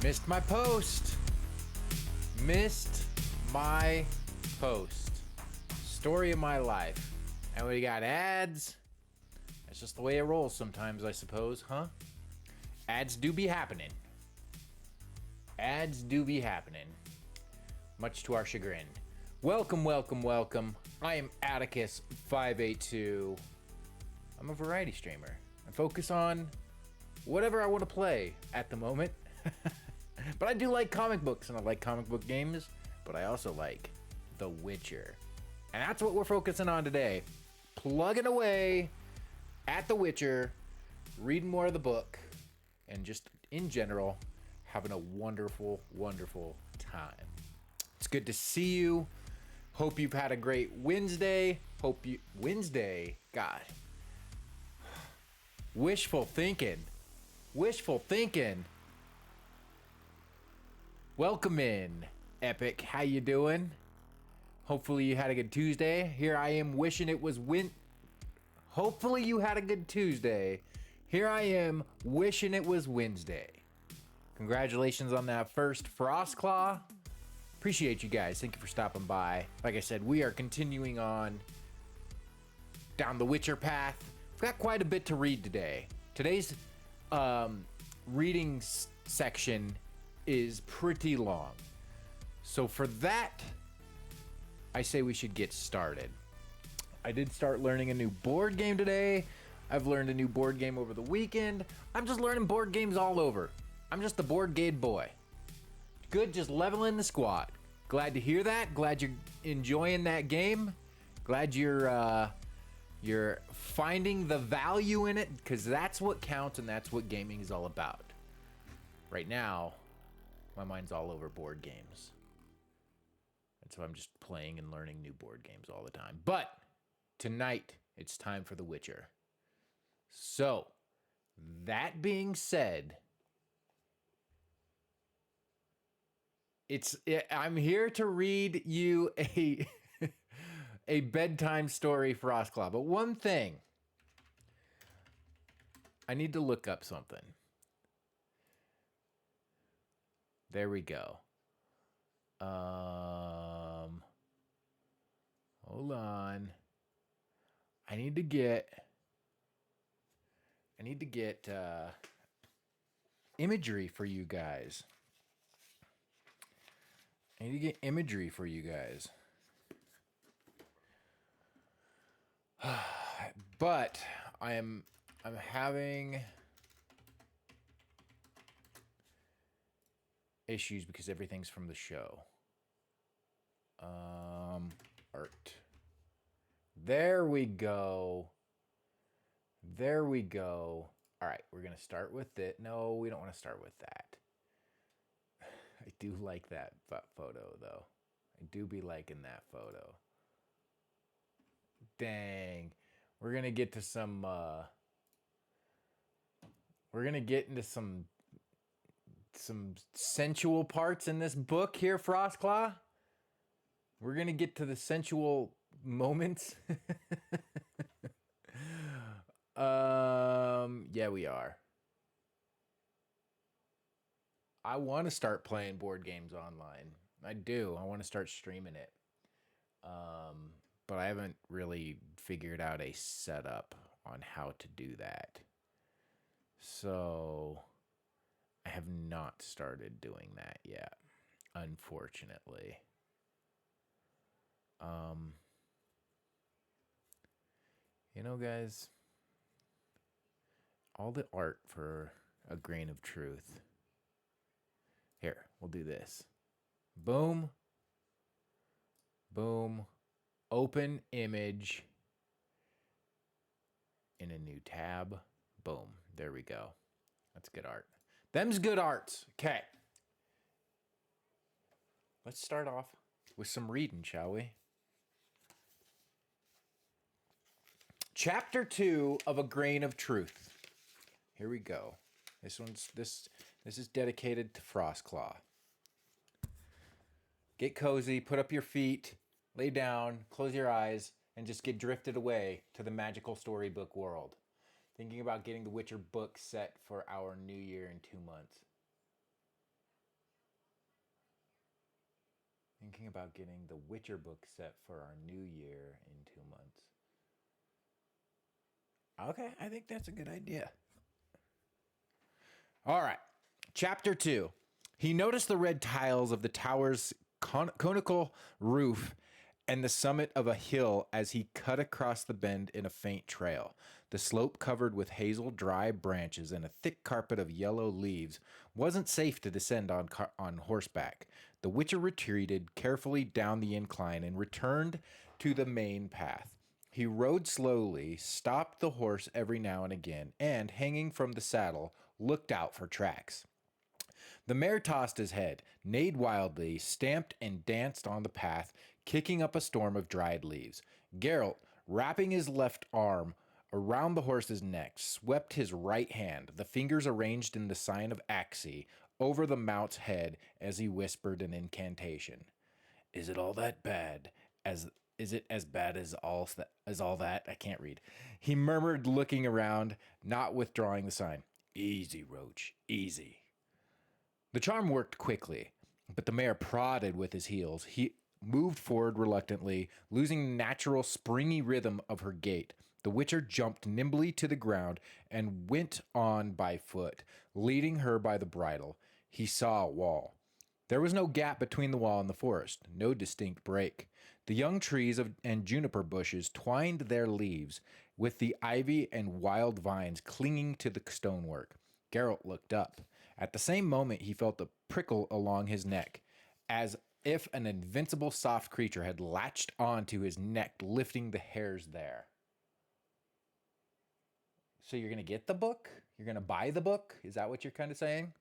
Missed my post. Missed my post. Story of my life. And we got ads. That's just the way it rolls sometimes, I suppose, huh? Ads do be happening. Ads do be happening. Much to our chagrin. Welcome, welcome, welcome. I am Atticus582. I'm a variety streamer. I focus on whatever I want to play at the moment. But I do like comic books, and I like comic book games, but I also like The Witcher. And that's what we're focusing on today. Plugging away at The Witcher, reading more of the book, and just, in general, having a wonderful, wonderful time. It's good to see you. Hope you've had a great Wednesday. Wednesday? God. Wishful thinking. Wishful thinking. Welcome in, Epic. How you doing? Hopefully you had a good Tuesday. Here I am wishing it was Hopefully you had a good Tuesday. Here I am wishing it was Wednesday. Congratulations on that first Frostclaw. Appreciate you guys. Thank you for stopping by. Like I said, we are continuing on down the Witcher path. We've got quite a bit to read today. Today's reading section is pretty long. So for that, I say we should get started. I did start learning a new board game today. I've learned a new board game over the weekend. I'm just learning board games all over. I'm just a board game boy. Good, just leveling the squad. Glad to hear that. Glad you're enjoying that game. Glad you're finding the value in it, because that's what counts and that's what gaming is all about. Right now, my mind's all over board games. And so I'm just playing and learning new board games all the time. But tonight, it's time for The Witcher. So, that being said, I'm here to read you a bedtime story, Frostclaw. But one thing, I need to look up something. There we go. Hold on. I need to get imagery for you guys. But I'm having issues because everything's from the show. Art. There we go. All right, we're going to start with it. No, we don't want to start with that. I do like that photo, though. I do be liking that photo. Dang. We're going to get to some... we're going to get into some sensual parts in this book here, Frostclaw. We're going to get to the sensual moments. Yeah, we are. I want to start playing board games online. I do. I want to start streaming it. But I haven't really figured out a setup on how to do that. So I have not started doing that yet, unfortunately. You know, guys, all the art for a grain of truth. Here, we'll do this. Boom. Boom. Open image in a new tab. Boom. There we go. That's good art. Them's good arts. Okay. Let's start off with some reading, shall we? Chapter 2 of A Grain of Truth. Here we go. This is dedicated to Frostclaw. Get cozy, put up your feet, lay down, close your eyes, and just get drifted away to the magical storybook world. Thinking about getting the Witcher book set for our new year in 2 months. Thinking about getting the Witcher book set for our new year in 2 months. Okay, I think that's a good idea. All right, chapter 2. He noticed the red tiles of the tower's conical roof and the summit of a hill as he cut across the bend in a faint trail. The slope, covered with hazel dry branches and a thick carpet of yellow leaves, wasn't safe to descend on horseback. The Witcher retreated carefully down the incline and returned to the main path. He rode slowly, stopped the horse every now and again, and, hanging from the saddle, looked out for tracks. The mare tossed his head, neighed wildly, stamped and danced on the path, kicking up a storm of dried leaves. Geralt, wrapping his left arm around the horse's neck, swept his right hand, the fingers arranged in the sign of Axii, over the mount's head as he whispered an incantation. Is it all that bad? Is it as bad as all that? I can't read. He murmured, looking around, not withdrawing the sign. Easy, Roach, easy. The charm worked quickly, but the mare prodded with his heels. He moved forward reluctantly, losing the natural springy rhythm of her gait. The Witcher jumped nimbly to the ground and went on by foot, leading her by the bridle. He saw a wall. There was no gap between the wall and the forest, no distinct break. The young trees and juniper bushes twined their leaves, with the ivy and wild vines clinging to the stonework. Geralt looked up. At the same moment, he felt a prickle along his neck, as if an invincible soft creature had latched onto his neck, lifting the hairs there. So you're going to get the book? You're going to buy the book? Is that what you're kind of saying?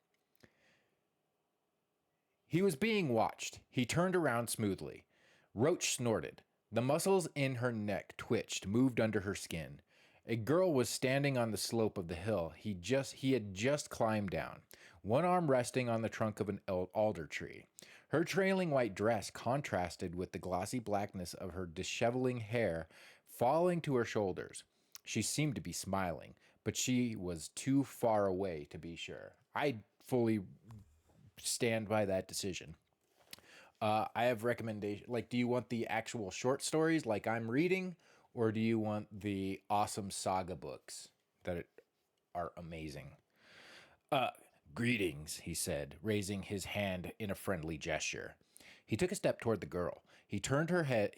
He was being watched. He turned around smoothly. Roach snorted. The muscles in her neck twitched, moved under her skin. A girl was standing on the slope of the hill he had just climbed down, one arm resting on the trunk of an alder tree. Her trailing white dress contrasted with the glossy blackness of her disheveling hair falling to her shoulders. She seemed to be smiling, but she was too far away to be sure. I fully stand by that decision. I have recommendations. Like, do you want the actual short stories like I'm reading, or do you want the awesome saga books that are amazing? Greetings, he said, raising his hand in a friendly gesture. He took a step toward the girl. She turned her head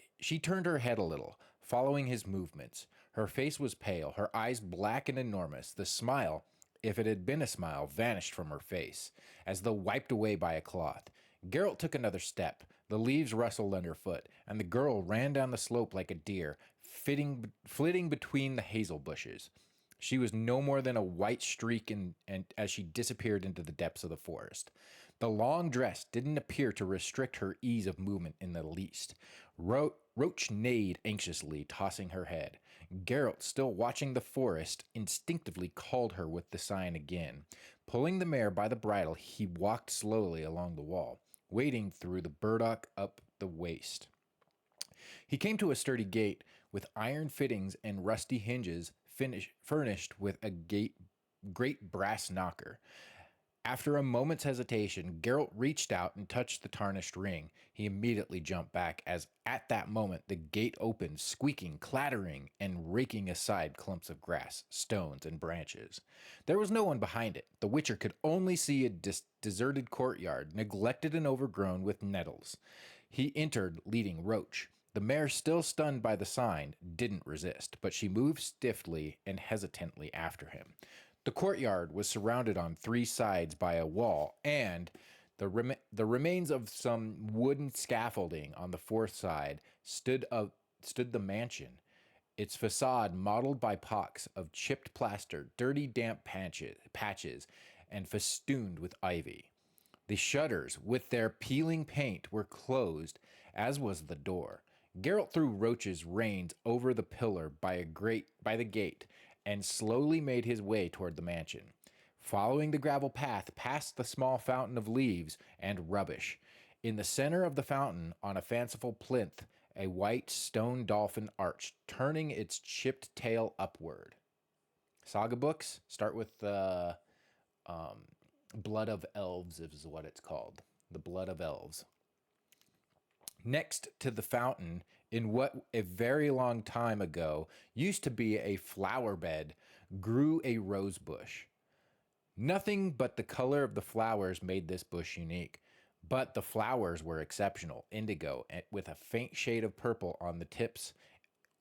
a little, following his movements. Her face was pale, her eyes black and enormous. The smile, if it had been a smile, vanished from her face, as though wiped away by a cloth. Geralt took another step. The leaves rustled underfoot, and the girl ran down the slope like a deer, flitting between the hazel bushes. She was no more than a white streak and as she disappeared into the depths of the forest. The long dress didn't appear to restrict her ease of movement in the least. Roach neighed anxiously, tossing her head. Geralt, still watching the forest, instinctively called her with the sign again. Pulling the mare by the bridle, he walked slowly along the wall, wading through the burdock up the waist. He came to a sturdy gate with iron fittings and rusty hinges, furnished with a great brass knocker. After a moment's hesitation, Geralt reached out and touched the tarnished ring. He immediately jumped back as, at that moment, the gate opened, squeaking, clattering, and raking aside clumps of grass, stones, and branches. There was no one behind it. The Witcher could only see a deserted courtyard, neglected and overgrown with nettles. He entered, leading Roach. The mare, still stunned by the sign, didn't resist, but she moved stiffly and hesitantly after him. The courtyard was surrounded on three sides by a wall, and the remains of some wooden scaffolding on the fourth side stood the mansion, its facade mottled by pocks of chipped plaster, dirty damp patches, and festooned with ivy. The shutters, with their peeling paint, were closed, as was the door. Geralt threw Roach's reins over the pillar by the gate and slowly made his way toward the mansion. Following the gravel path past the small fountain of leaves and rubbish. In the center of the fountain, on a fanciful plinth, a white stone dolphin arched, turning its chipped tail upward. Saga books start with the Blood of Elves, is what it's called. The Blood of Elves. Next to the fountain, in what a very long time ago used to be a flower bed, grew a rose bush. Nothing but the color of the flowers made this bush unique. But the flowers were exceptional, indigo, with a faint shade of purple on the tips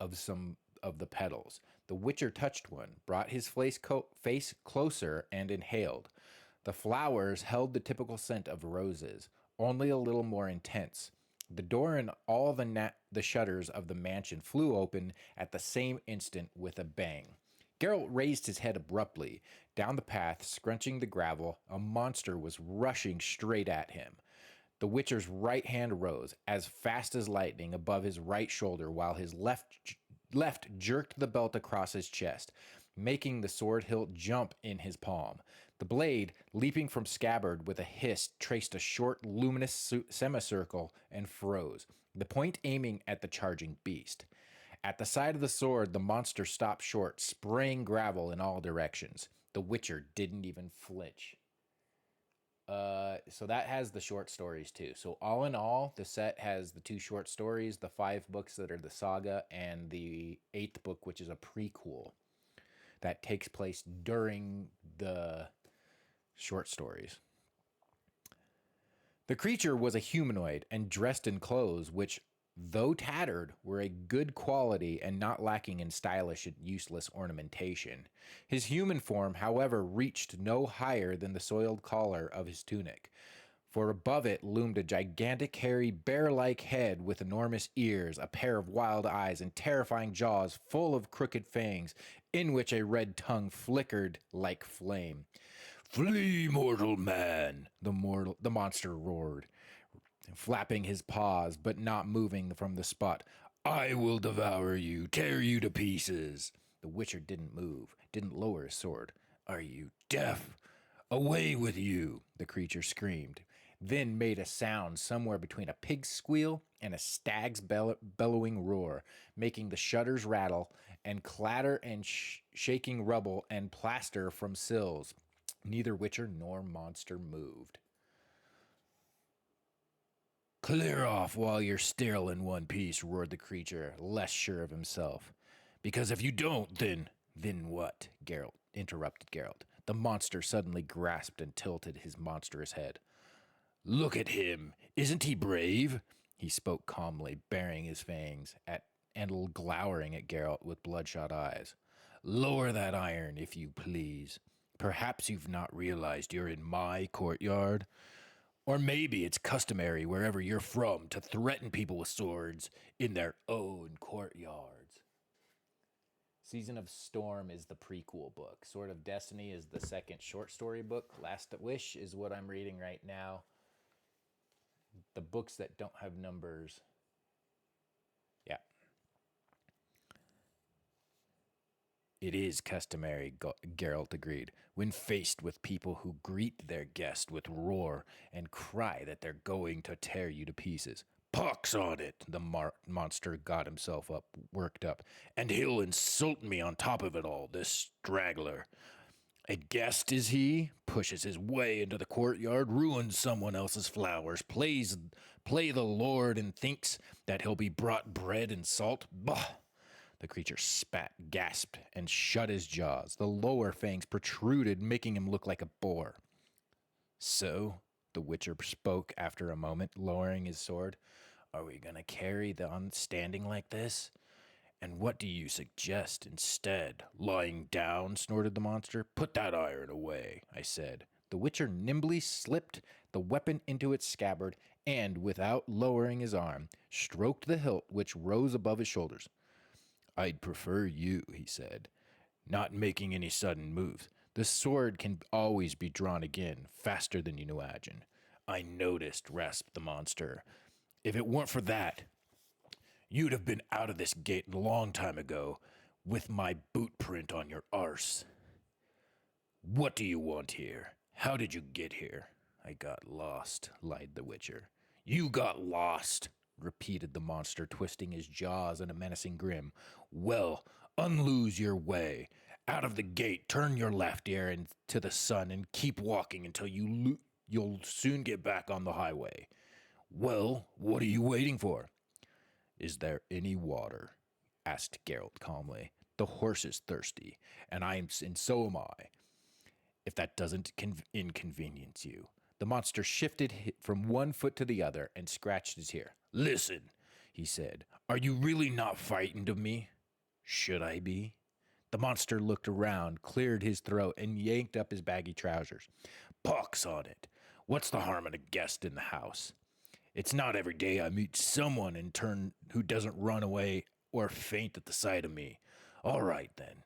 of some of the petals. The Witcher touched one, brought his face closer, and inhaled. The flowers held the typical scent of roses, only a little more intense. The door and all the shutters of the mansion flew open at the same instant with a bang. Geralt raised his head abruptly. Down the path, scrunching the gravel, a monster was rushing straight at him. The Witcher's right hand rose, as fast as lightning, above his right shoulder, while his left jerked the belt across his chest, making the sword hilt jump in his palm. The blade, leaping from scabbard with a hiss, traced a short, luminous semicircle and froze, the point aiming at the charging beast. At the side of the sword, the monster stopped short, spraying gravel in all directions. The Witcher didn't even flinch. So that has the short stories too. So all in all, the set has the 2 short stories, the 5 books that are the saga, and the 8th book, which is a prequel that takes place during the short stories. The creature was a humanoid and dressed in clothes which, though tattered, were a good quality and not lacking in stylish and useless ornamentation. His human form, however, reached no higher than the soiled collar of his tunic, for above it loomed a gigantic, hairy, bear-like head with enormous ears, a pair of wild eyes, and terrifying jaws full of crooked fangs, in which a red tongue flickered like flame. "Flee, mortal man!" the monster roared, flapping his paws, but not moving from the spot. "I will devour you, tear you to pieces." The Witcher didn't move, didn't lower his sword. "Are you deaf? Away with you!" the creature screamed, then made a sound somewhere between a pig's squeal and a stag's bellowing roar, making the shutters rattle and clatter and shaking rubble and plaster from sills. Neither Witcher nor monster moved. "Clear off while you're still in one piece," roared the creature, less sure of himself. "Because if you don't, then..." "Then what?" Geralt interrupted Geralt. The monster suddenly grasped and tilted his monstrous head. "Look at him. Isn't he brave?" He spoke calmly, baring his fangs and glowering at Geralt with bloodshot eyes. "Lower that iron, if you please. Perhaps you've not realized you're in my courtyard. Or maybe it's customary wherever you're from to threaten people with swords in their own courtyards." Season of Storm is the prequel book. Sword of Destiny is the second short story book. Last Wish is what I'm reading right now. The books that don't have numbers. Yeah. "It is customary," Geralt agreed, "when faced with people who greet their guest with roar and cry that they're going to tear you to pieces." "Pox on it!" The monster got himself worked up. "And he'll insult me on top of it all, this straggler. A guest, is he? Pushes his way into the courtyard, ruins someone else's flowers, play the Lord, and thinks that he'll be brought bread and salt? Bah!" The creature spat, gasped, and shut his jaws. The lower fangs protruded, making him look like a boar. "So," the Witcher spoke after a moment, lowering his sword, "are we going to carry on standing like this? And what do you suggest instead? Lying down?" snorted the monster. "Put that iron away," I said. The Witcher nimbly slipped the weapon into its scabbard and, without lowering his arm, stroked the hilt which rose above his shoulders. "I'd prefer you," he said, "not making any sudden moves. The sword can always be drawn again, faster than you imagine." "I noticed," rasped the monster. "If it weren't for that, you'd have been out of this gate a long time ago. with my boot print on your arse. What do you want here? How did you get here? I got lost, lied the Witcher. You got lost, repeated the monster, twisting his jaws in a menacing grin. Well, unloose your way. Out of the gate, turn your left ear into the sun and keep walking until you'll soon get back on the highway. Well, what are you waiting for? Is there any water? Asked Geralt calmly. The horse is thirsty, and so am I. If that doesn't inconvenience you. The monster shifted from one foot to the other and scratched his ear. Listen, he said, are you really not frightened of me? Should I be? The monster looked around, cleared his throat, and yanked up his baggy trousers. Pox on it. What's the harm in a guest in the house? It's not every day I meet someone in turn who doesn't run away or faint at the sight of me. All right, then.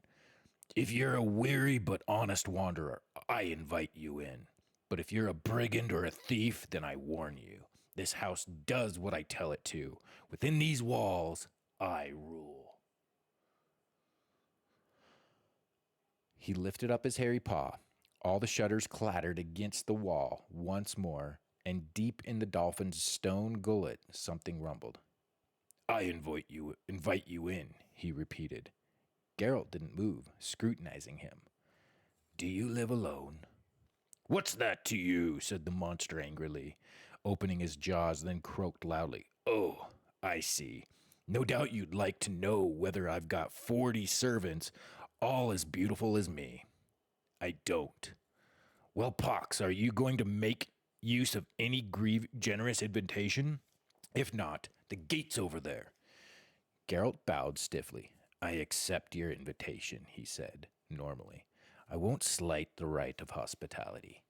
If you're a weary but honest wanderer, I invite you in. But if you're a brigand or a thief, then I warn you. This house does what I tell it to. Within these walls, I rule. He lifted up his hairy paw. All the shutters clattered against the wall once more, and deep in the dolphin's stone gullet, something rumbled. I invite you in, he repeated. Geralt didn't move, scrutinizing him. Do you live alone? What's that to you? Said the monster angrily, opening his jaws, then croaked loudly. Oh, I see. No doubt you'd like to know whether I've got 40 servants, all as beautiful as me. I don't. Well, Pox, are you going to make use of any generous invitation? If not, the gate's over there. Geralt bowed stiffly. I accept your invitation, he said, normally. I won't slight the right of hospitality.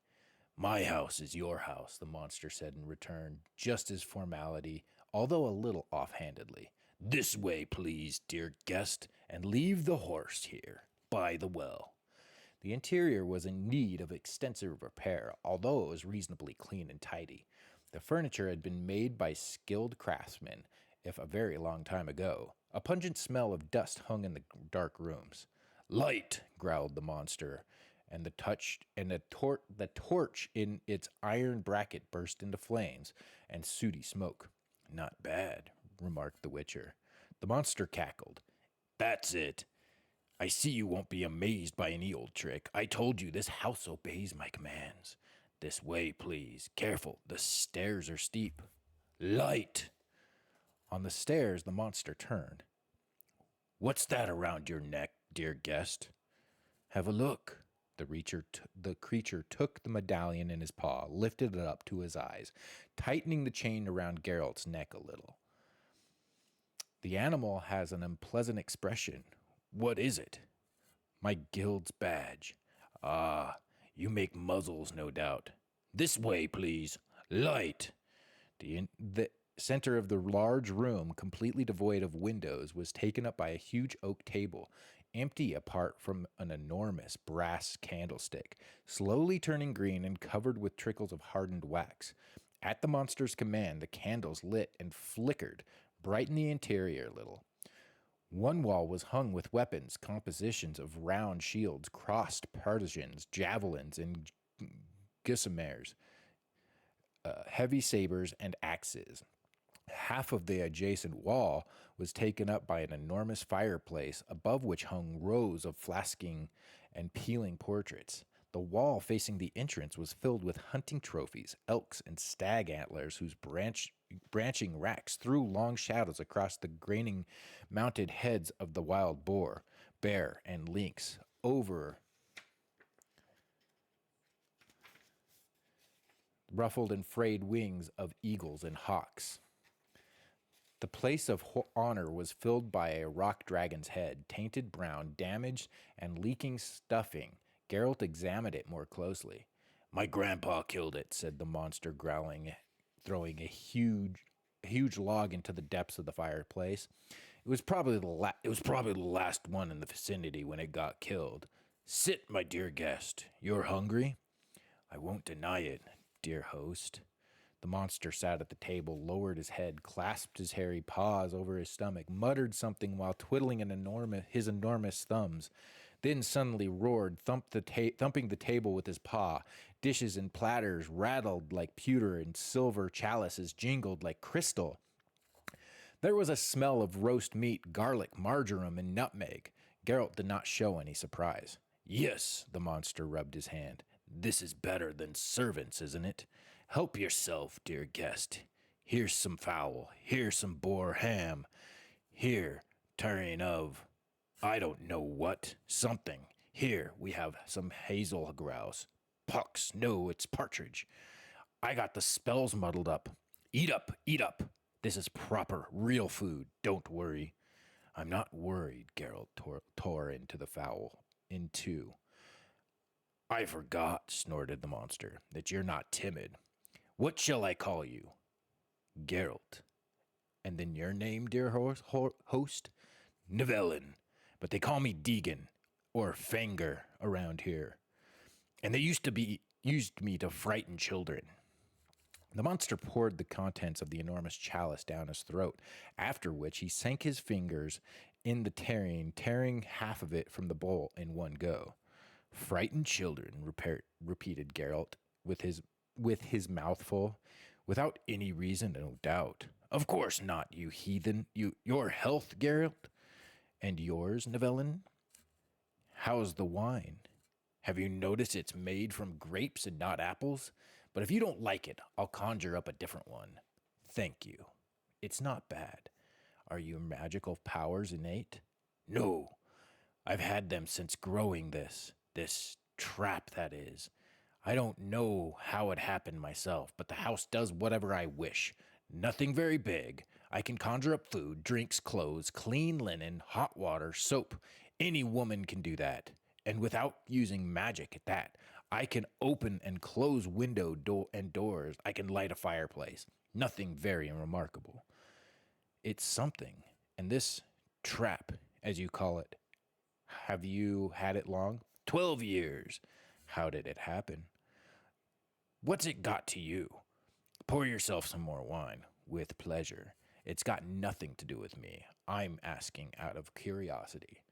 My house is your house, the monster said in return, just as formality, although a little offhandedly. This way, please, dear guest, and leave the horse here, by the well. The interior was in need of extensive repair, although it was reasonably clean and tidy. The furniture had been made by skilled craftsmen, if a very long time ago. A pungent smell of dust hung in the dark rooms. Light, growled the monster, and the torch in its iron bracket burst into flames and sooty smoke. Not bad, remarked the Witcher. The monster cackled. That's it. I see you won't be amazed by any old trick. I told you this house obeys my commands. This way, please. Careful, the stairs are steep. Light! On the stairs, the monster turned. What's that around your neck, dear guest? Have a look. The creature took the medallion in his paw, lifted it up to his eyes, tightening the chain around Geralt's neck a little. The animal has an unpleasant expression. What is it? My guild's badge. Ah, you make muzzles, no doubt. This way, please. Light. The center of the large room, completely devoid of windows, was taken up by a huge oak table, empty apart from an enormous brass candlestick, slowly turning green and covered with trickles of hardened wax. At the monster's command, the candles lit and flickered, brightening the interior a little. One wall was hung with weapons, compositions of round shields, crossed partisans, javelins, and gossamers, heavy sabers, and axes. Half of the adjacent wall was taken up by an enormous fireplace, above which hung rows of flasking and peeling portraits. The wall facing the entrance was filled with hunting trophies, elks and stag antlers whose branching racks threw long shadows across the graining mounted heads of the wild boar, bear, and lynx over ruffled and frayed wings of eagles and hawks. The place of honor was filled by a rock dragon's head, tainted brown, damaged, and leaking stuffing. Geralt examined it more closely. My grandpa killed it, said the monster, growling, throwing a huge log into the depths of the fireplace. It was probably the last one in the vicinity when it got killed. Sit, my dear guest. You're hungry? I won't deny it, dear host. The The monster sat at the table, lowered his head, clasped his hairy paws over his stomach, muttered something while twiddling his enormous thumbs, then suddenly roared, thumping the table with his paw. Dishes and platters rattled like pewter, and silver chalices jingled like crystal. There was a smell of roast meat, garlic, marjoram, and nutmeg. Geralt did not show any surprise. Yes, the monster rubbed his hand. This is better than servants, isn't it? Help yourself, dear guest. Here's some fowl. Here's some boar ham. Here, tureen of, I don't know what, something. Here, we have some hazel grouse. Pucks, no, it's partridge. I got the spells muddled up. Eat up, eat up. This is proper, real food. Don't worry. I'm not worried, Geralt tore into the fowl in two. I forgot, snorted the monster, that you're not timid. What shall I call you? Geralt. And then your name, dear host? Nivellen. But they call me Deegan, or Fanger, around here. And they used me to frighten children. The monster poured the contents of the enormous chalice down his throat, after which he sank his fingers in the terrine, tearing half of it from the bowl in one go. Frightened children, repeated Geralt, with his mouth full, without any reason, no doubt. Of course not, you heathen. Your health, Geralt? And yours, Nivellen? How's the wine? Have you noticed it's made from grapes and not apples? But if you don't like it, I'll conjure up a different one. Thank you. It's not bad. Are your magical powers innate? No. I've had them since growing this trap, that is. I don't know how it happened myself, but the house does whatever I wish. Nothing very big. I can conjure up food, drinks, clothes, clean linen, hot water, soap. Any woman can do that. And without using magic at that, I can open and close and doors. I can light a fireplace. Nothing very remarkable. It's something. And this trap, as you call it, have you had it long? 12 years. How did it happen? What's it got to you? Pour yourself some more wine. With pleasure. It's got nothing to do with me. I'm asking out of curiosity.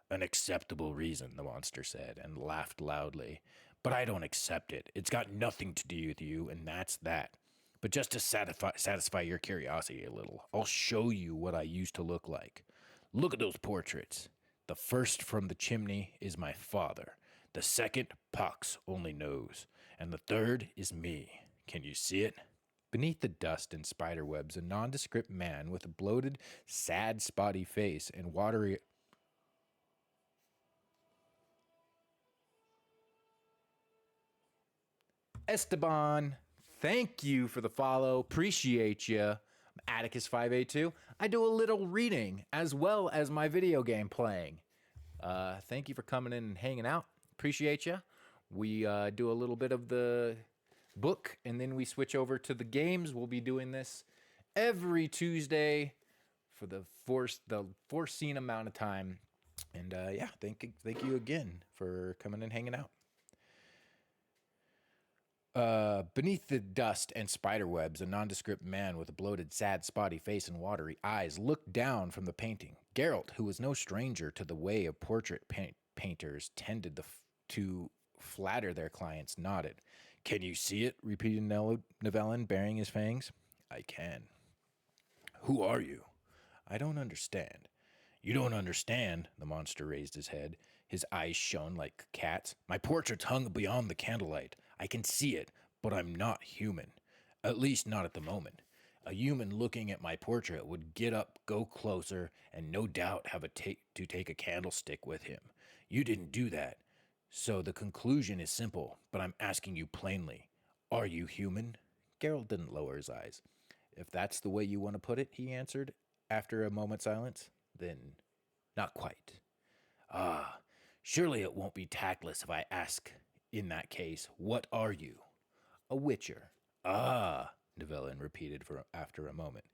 An acceptable reason, the monster said, and laughed loudly. But I don't accept it. It's got nothing to do with you, and that's that. But just to satisfy your curiosity a little, I'll show you what I used to look like. Look at those portraits. The first from the chimney is my father. The second, Pox only knows. And the third is me. Can you see it? Beneath the dust and spiderwebs, a nondescript man with a bloated, sad, spotty face and watery... Esteban, thank you for the follow. Appreciate you. I'm Atticus582. I do a little reading as well as my video game playing. Thank you for coming in and hanging out. Appreciate you. We do a little bit of the book, and then we switch over to the games. We'll be doing this every Tuesday for the foreseen amount of time. And yeah, thank you again for coming and hanging out. Beneath the dust and spiderwebs, a nondescript man with a bloated, sad, spotty face and watery eyes looked down from the painting. Geralt, who was no stranger to the way of portrait painters tended to flatter their clients, nodded. Can you see it? Repeated Nivellen, baring his fangs. I can. Who are you? I don't understand. You don't understand? The monster raised his head. His eyes shone like cats. My portrait's hung beyond the candlelight. I can see it, but I'm not human. At least not at the moment. A human looking at my portrait would get up, go closer, and no doubt have to take a candlestick with him. You didn't do that. So the conclusion is simple, but I'm asking you plainly. Are you human? Geralt didn't lower his eyes. If that's the way you want to put it, he answered, after a moment's silence, then not quite. Ah, surely it won't be tactless if I ask, in that case, what are you? A witcher. Ah, Nivellen repeated after a moment.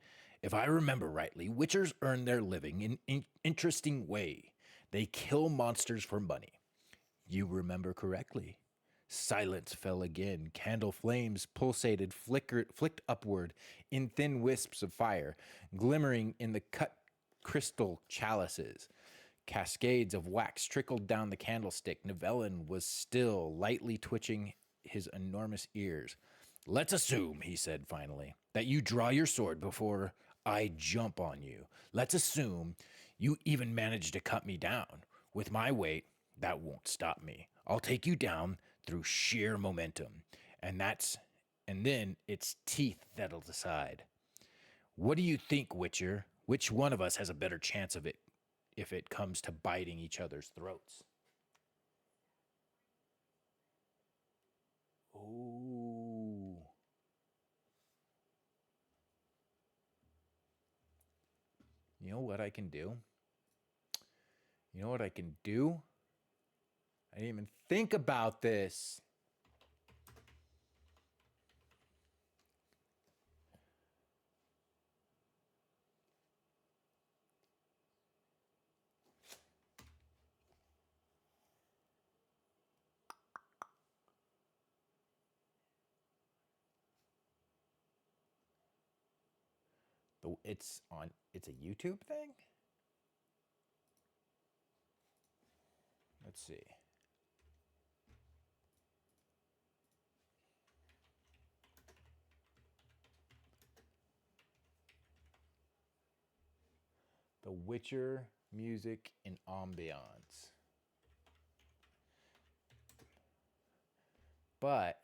If I remember rightly, witchers earn their living in an interesting way. They kill monsters for money. You remember correctly. Silence fell again. Candle flames pulsated, flicked upward in thin wisps of fire, glimmering in the cut crystal chalices. Cascades of wax trickled down the candlestick. Nivellen was still, lightly twitching his enormous ears. Let's assume, he said finally, that you draw your sword before I jump on you. Let's assume you even manage to cut me down. With my weight, that won't stop me. I'll take you down through sheer momentum. And then it's teeth that'll decide. What do you think, Witcher? Which one of us has a better chance of it if it comes to biting each other's throats? Oh. You know what I can do? You know what I can do? I didn't even think about this. It's a YouTube thing? Let's see. The Witcher music and ambiance. But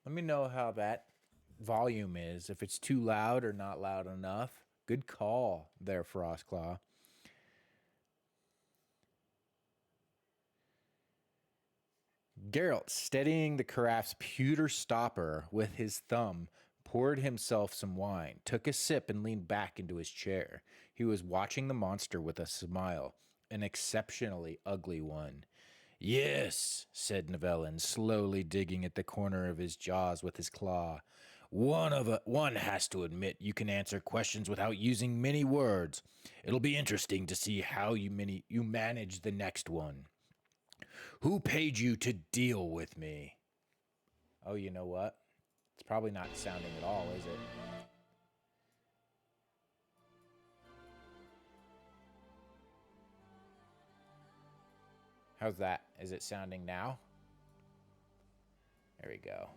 let me know how that volume is, if it's too loud or not loud enough. Good call there, Frostclaw. Geralt, steadying the caraffe's pewter stopper with his thumb, poured himself some wine, took a sip, and leaned back into his chair. He was watching the monster with a smile, an exceptionally ugly one. Yes, said Nivellen, slowly digging at the corner of his jaws with his claw. One has to admit you can answer questions without using many words. It'll be interesting to see how you manage the next one. Who paid you to deal with me? Oh, you know what? It's probably not sounding at all, is it? How's that? Is it sounding now? There we go.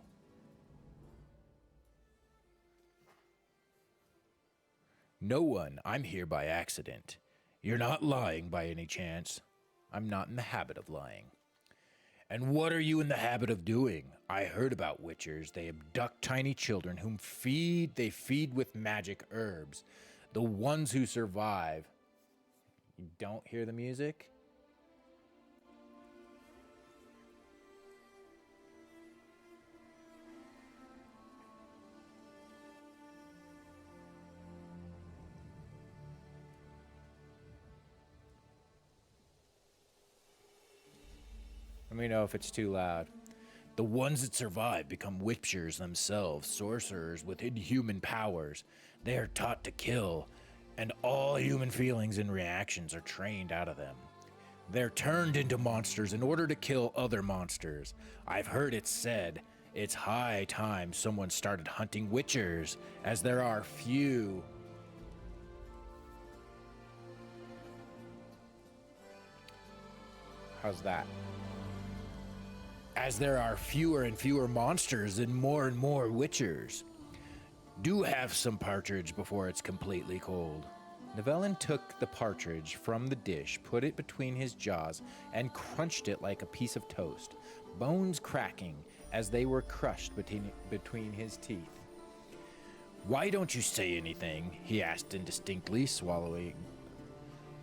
No one. I'm here by accident. You're not lying by any chance. I'm not in the habit of lying. And what are you in the habit of doing? I heard about witchers. They abduct tiny children whom they feed with magic herbs. The ones who survive. You don't hear the music? Let me know if it's too loud. The ones that survive become witchers themselves, sorcerers with inhuman powers. They are taught to kill, and all human feelings and reactions are trained out of them. They're turned into monsters in order to kill other monsters. I've heard it said it's high time someone started hunting witchers, as there are few. How's that? As there are fewer and fewer monsters and more witchers. Do have some partridge before it's completely cold. Nivellen took the partridge from the dish, put it between his jaws, and crunched it like a piece of toast, bones cracking as they were crushed between his teeth. Why don't you say anything? He asked indistinctly, swallowing.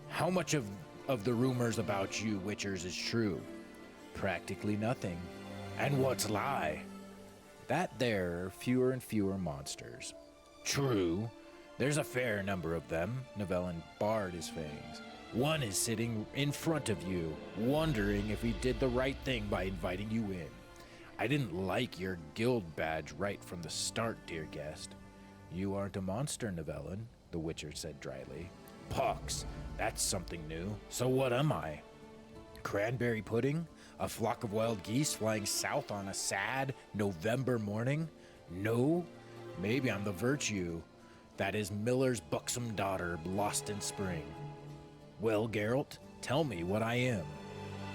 How much of the rumors about you witchers is true? Practically nothing. And what's lie? That there are fewer and fewer monsters. True. There's a fair number of them. Nivellen barred his fangs. One is sitting in front of you, wondering if he did the right thing by inviting you in. I didn't like your guild badge right from the start, dear guest. You aren't a monster, Nivellen, the Witcher said dryly. Pox, that's something new. So what am I? Cranberry pudding? A flock of wild geese flying south on a sad November morning? No, maybe I'm the virtue. That is Miller's buxom daughter, lost in spring. Well, Geralt, tell me what I am.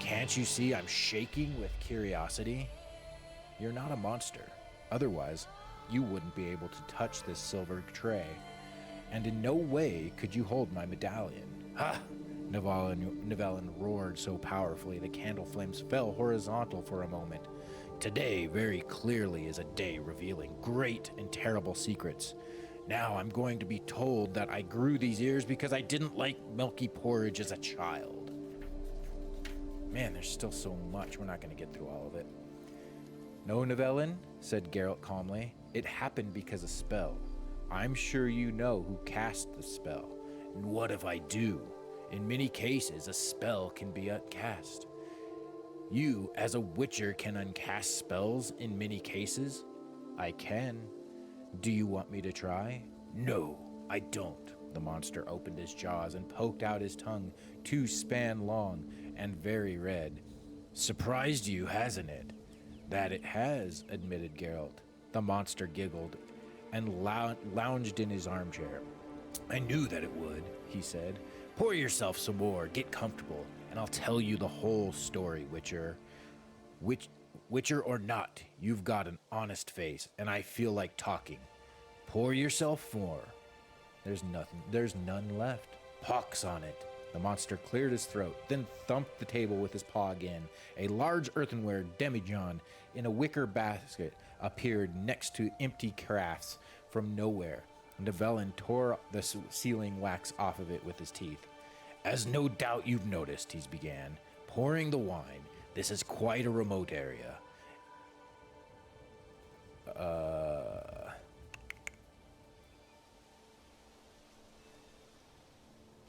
Can't you see I'm shaking with curiosity? You're not a monster. Otherwise, you wouldn't be able to touch this silver tray. And in no way could you hold my medallion. Ha! Nivellen roared so powerfully the candle flames fell horizontal for a moment. Today, very clearly, is a day revealing great and terrible secrets. Now I'm going to be told that I grew these ears because I didn't like milky porridge as a child. Man, there's still so much. We're not going to get through all of it. No, Nivellen, said Geralt calmly. It happened because of spell. I'm sure you know who cast the spell. And what if I do? In many cases, a spell can be uncast. You, as a witcher, can uncast spells in many cases? I can. Do you want me to try? No, I don't. The monster opened his jaws and poked out his tongue, 2 span long and very red. Surprised you, hasn't it? That it has, admitted Geralt. The monster giggled and lounged in his armchair. I knew that it would, he said. Pour yourself some more, get comfortable, and I'll tell you the whole story, Witcher. Witcher or not, you've got an honest face, and I feel like talking. Pour yourself more. There's none left. Pox on it. The monster cleared his throat, then thumped the table with his paw again. A large earthenware demijohn in a wicker basket appeared next to empty carafes from nowhere. Nivellen tore the sealing wax off of it with his teeth. As no doubt you've noticed, he began, pouring the wine. This is quite a remote area.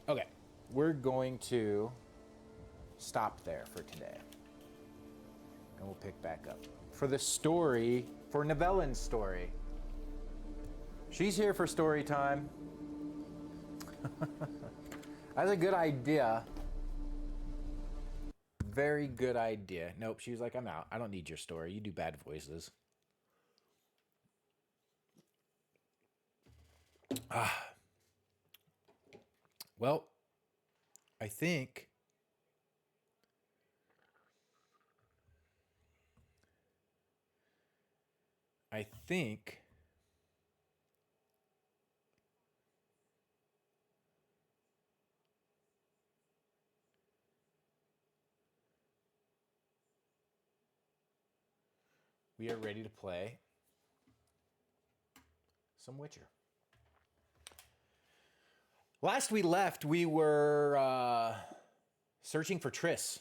Okay, we're going to stop there for today. And we'll pick back up. For the story, for Nivellen's story. She's here for story time. That's a good idea. Very good idea. Nope, she was like, I'm out. I don't need your story. You do bad voices. Well, I think we are ready to play some Witcher. Last we left, we were searching for Triss,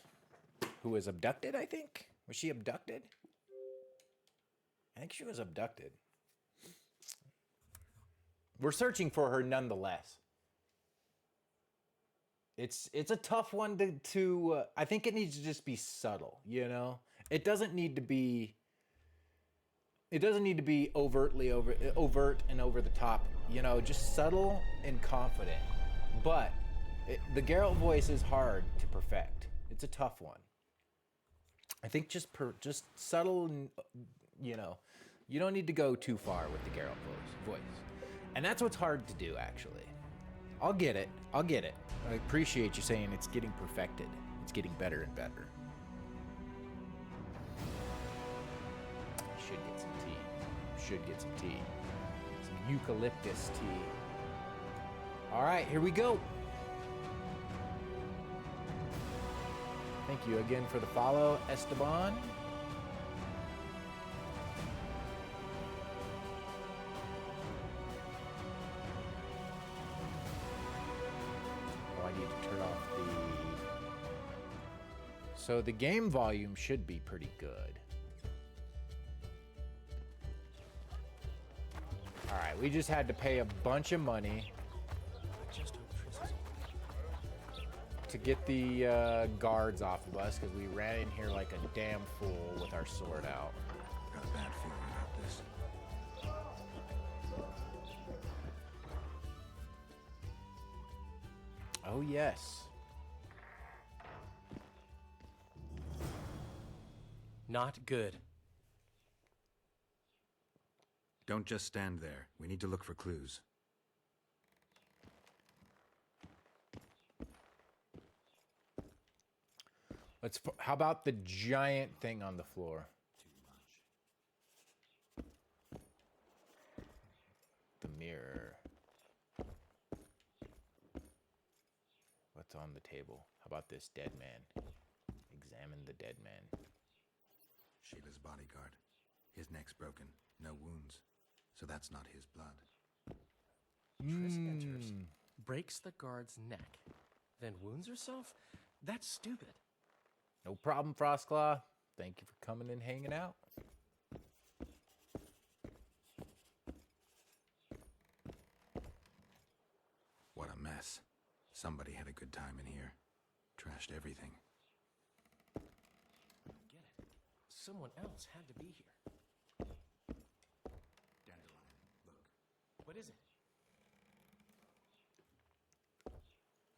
who was abducted, I think. Was she abducted? I think she was abducted. We're searching for her nonetheless. It's a tough one to I think it needs to just be subtle, you know? It doesn't need to be overt and over the top, you know, just subtle and confident. But the Geralt voice is hard to perfect. It's a tough one. I think just subtle and, you know, you don't need to go too far with the Geralt voice. And that's what's hard to do, actually. I'll get it. I appreciate you saying it's getting perfected. It's getting better and better. Should get some tea. Some eucalyptus tea. All right, here we go. Thank you again for the follow, Esteban. Oh, I need to turn off the... So the game volume should be pretty good. All right, we just had to pay a bunch of money. to get the guards off of us because we ran in here like a damn fool with our sword out. Got a bad feeling about this. Oh, yes. Not good. Don't just stand there. We need to look for clues. How about the giant thing on the floor? Too much. The mirror. What's on the table? How about this dead man? Examine the dead man. Sheila's bodyguard. His neck's broken. No wounds. So that's not his blood. Triss enters, breaks the guard's neck, then wounds herself? That's stupid. No problem, Frostclaw. Thank you for coming and hanging out. What a mess. Somebody had a good time in here. Trashed everything. Get it. Someone else had to be here. Dandelion, look. What is it?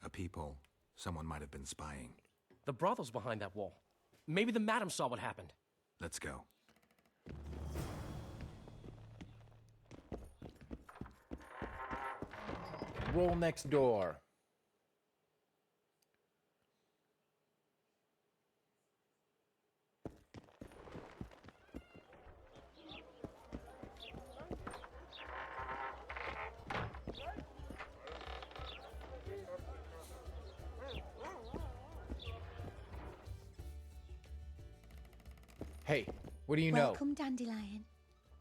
A peephole. Someone might have been spying. The brothel's behind that wall. Maybe the madam saw what happened. Let's go. Roll next door. Hey, what do you know? Welcome, Dandelion.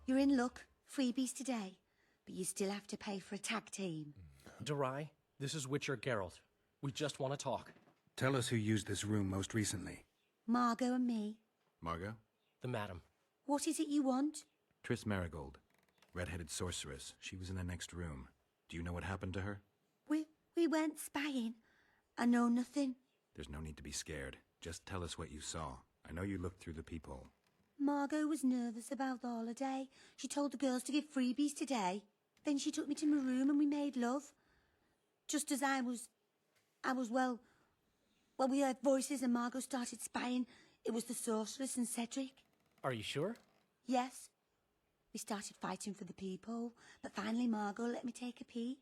You're in luck. Freebies today. But you still have to pay for a tag team. Durai, this is Witcher Geralt. We just want to talk. Tell us who used this room most recently. Margot and me. Margot? The madam. What is it you want? Triss Marigold. Red-headed sorceress. She was in the next room. Do you know what happened to her? We weren't spying. I know nothing. There's no need to be scared. Just tell us what you saw. I know you looked through the peephole. Margot was nervous about the holiday. She told the girls to give freebies today. Then she took me to my room and we made love. Just as well, we heard voices and Margot started spying. It was the sorceress and Cedric. Are you sure? Yes. We started fighting for the peephole, but finally Margot let me take a peek.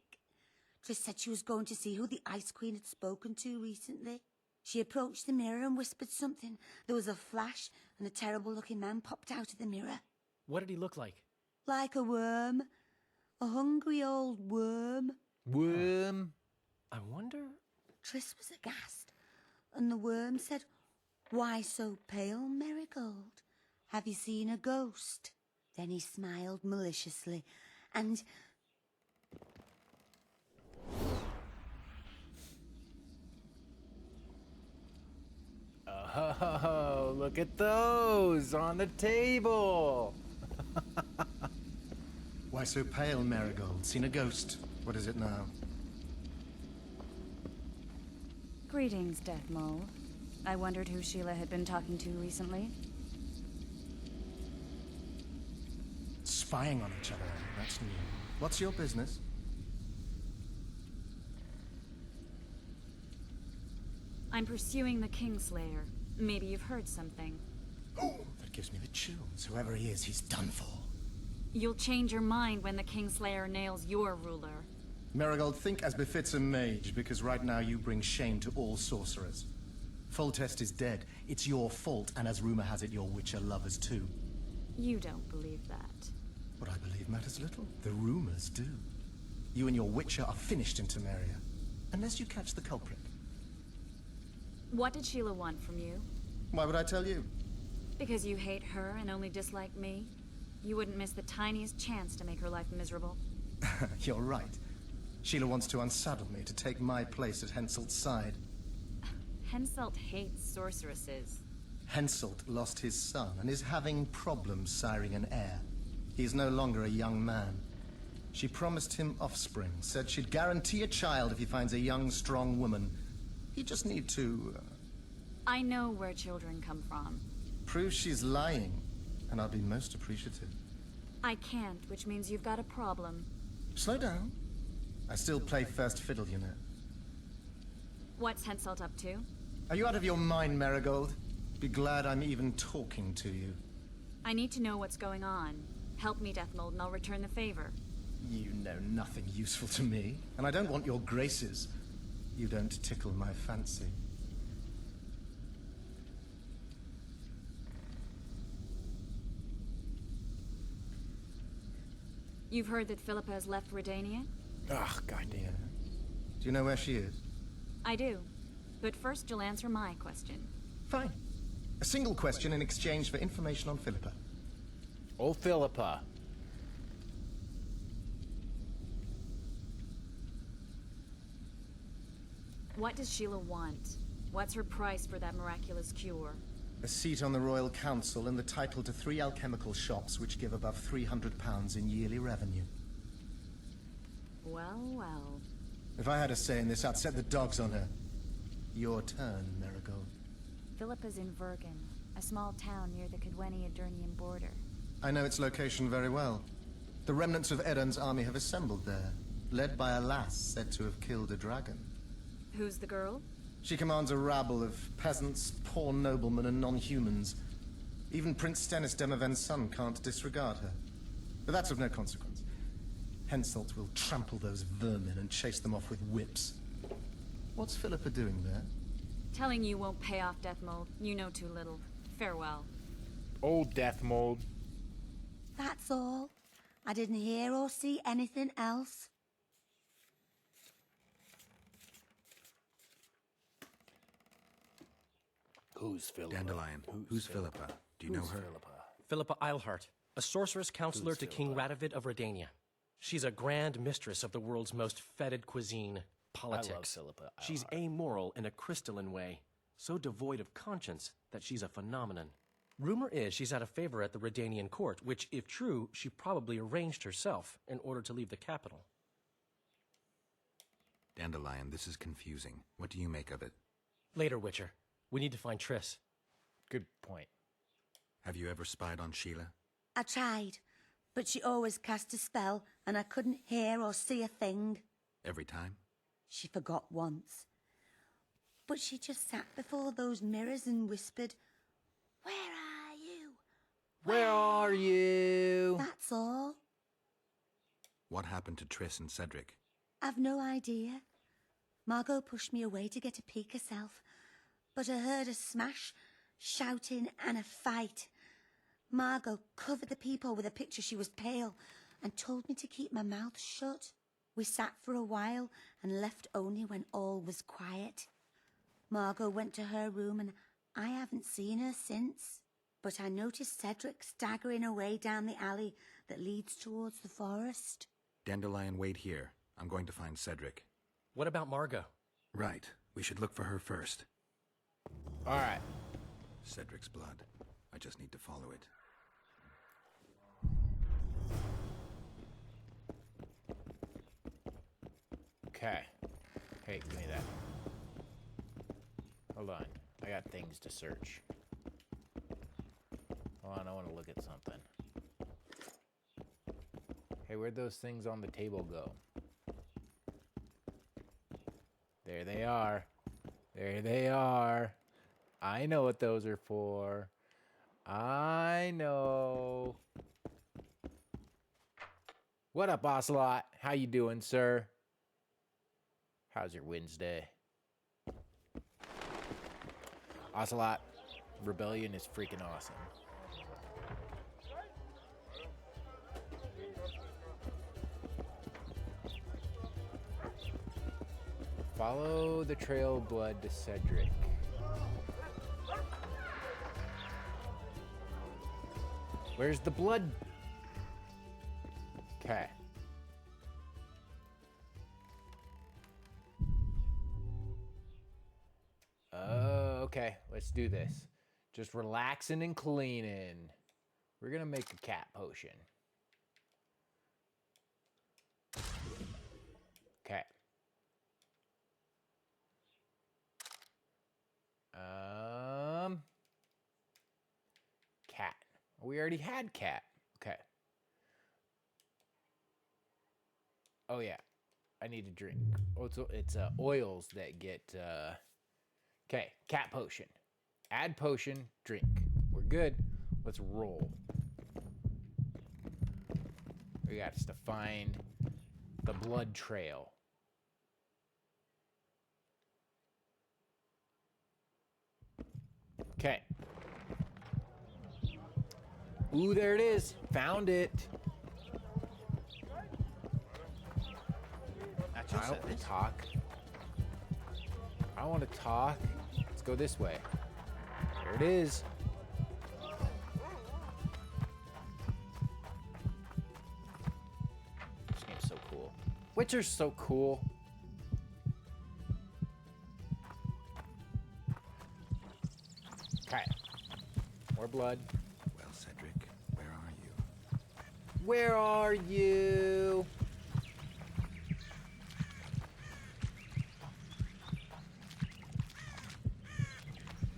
Triss said she was going to see who the Ice Queen had spoken to recently. She approached the mirror and whispered something. There was a flash, and a terrible-looking man popped out of the mirror. What did he look like? Like a worm. A hungry old worm. Worm? I wonder... Triss was aghast, and the worm said, "Why so pale, Marigold? Have you seen a ghost?" Then he smiled maliciously, and... Oh, look at those on the table. Why so pale, Marigold? Seen a ghost? What is it now? Greetings, Death Mole. I wondered who Sheila had been talking to recently. Spying on each other, that's new. What's your business? I'm pursuing the Kingslayer. Maybe you've heard something. Oh, that gives me the chills. Whoever he is, he's done for. You'll change your mind when the Kingslayer nails your ruler. Marigold, think as befits a mage, because right now you bring shame to all sorcerers. Foltest is dead. It's your fault, and as rumor has it, your Witcher lovers too. You don't believe that. What I believe matters little. The rumors do. You and your Witcher are finished in Temeria. Unless you catch the culprit. What did Sheila want from you? Why would I tell you? Because you hate her and only dislike me? You wouldn't miss the tiniest chance to make her life miserable. You're right. Sheila wants to unsaddle me to take my place at Henselt's side. Henselt hates sorceresses. Henselt lost his son and is having problems siring an heir. He is no longer a young man. She promised him offspring, said she'd guarantee a child if he finds a young, strong woman. You just need to I know where children come from. prove she's lying, and I'll be most appreciative. I can't, which means you've got a problem. Slow down. I still play first fiddle, you know. What's Henselt up to? Are you out of your mind, Marigold? Be glad I'm even talking to you. I need to know what's going on. Help me, Deathmold, and I'll return the favor. You know nothing useful to me, and I don't want your graces. You don't tickle my fancy. You've heard that Philippa has left Redania? Ugh, goddamn. Do you know where she is? I do. But first you'll answer my question. Fine. A single question in exchange for information on Philippa. Oh, Philippa. What does Sheila want? What's her price for that miraculous cure? A seat on the Royal Council and the title to 3 alchemical shops which give above £300 in yearly revenue. Well, well. If I had a say in this, I'd set the dogs on her. Your turn, Marigold. Philippa's in Vergen, a small town near the Cadweni-Adurnian border. I know its location very well. The remnants of Eden's army have assembled there, led by a lass said to have killed a dragon. Who's the girl? She commands a rabble of peasants, poor noblemen, and non-humans. Even Prince Stennis Demaven's son can't disregard her. But that's of no consequence. Henselt will trample those vermin and chase them off with whips. What's Philippa doing there? Telling you won't pay off, Deathmold. You know too little. Farewell. Old death mold. That's all. I didn't hear or see anything else. Who's Philippa? Dandelion, who's Philippa? Do you know her? Philippa Eilhart, a sorceress counselor to King Radovid of Redania. She's a grand mistress of the world's most fetid cuisine, politics. Philippa She's amoral in a crystalline way, so devoid of conscience that she's a phenomenon. Rumor is she's out of favor at the Redanian court, which, if true, she probably arranged herself in order to leave the capital. Dandelion, this is confusing. What do you make of it? Later, Witcher. We need to find Triss. Good point. Have you ever spied on Sheila? I tried, but she always cast a spell and I couldn't hear or see a thing. Every time? She forgot once. But she just sat before those mirrors and whispered, "Where are you?" Where are you? That's all. What happened to Triss and Cedric? I've no idea. Margot pushed me away to get a peek herself, but I heard a smash, shouting, and a fight. Margot covered the peephole with a picture. She was pale and told me to keep my mouth shut. We sat for a while and left only when all was quiet. Margot went to her room and I haven't seen her since. But I noticed Cedric staggering away down the alley that leads towards the forest. Dandelion, wait here. I'm going to find Cedric. What about Margot? Right. We should look for her first. All right. Cedric's blood. I just need to follow it. Okay. Hey, give me that. Hold on. I got things to search. Hold on, I want to look at something. Hey, where'd those things on the table go? There they are. There they are. I know what those are for. I know. What up, Ocelot? How you doing, sir? How's your Wednesday? Ocelot, Rebellion is freaking awesome. Follow the trail of blood to Cedric. Where's the blood? Okay. Okay, let's do this. Just relaxing and cleaning. We're gonna make a cat potion. Okay. Cat. We already had cat. Okay. Oh yeah, I need a drink. Oh, it's oils that get. Okay, cat potion. Add potion. Drink. We're good. Let's roll. We got to find the blood trail. Okay. Ooh, there it is. Found it. I don't want to talk. I want to talk. Let's go this way. There it is. This game's so cool. Witcher's so cool. Okay. More blood. Well, Cedric, where are you? Where are you?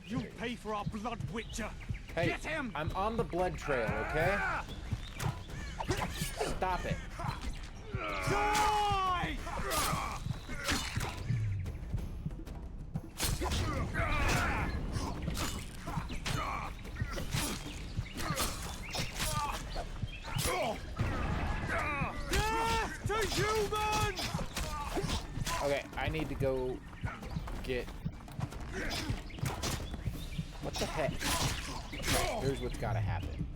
You'll pay for our blood, Witcher! Hey, Get him! I'm on the blood trail, okay? Stop it. Die! Death to humans! Okay, I need to go get... What the heck? Okay, here's what's gotta happen.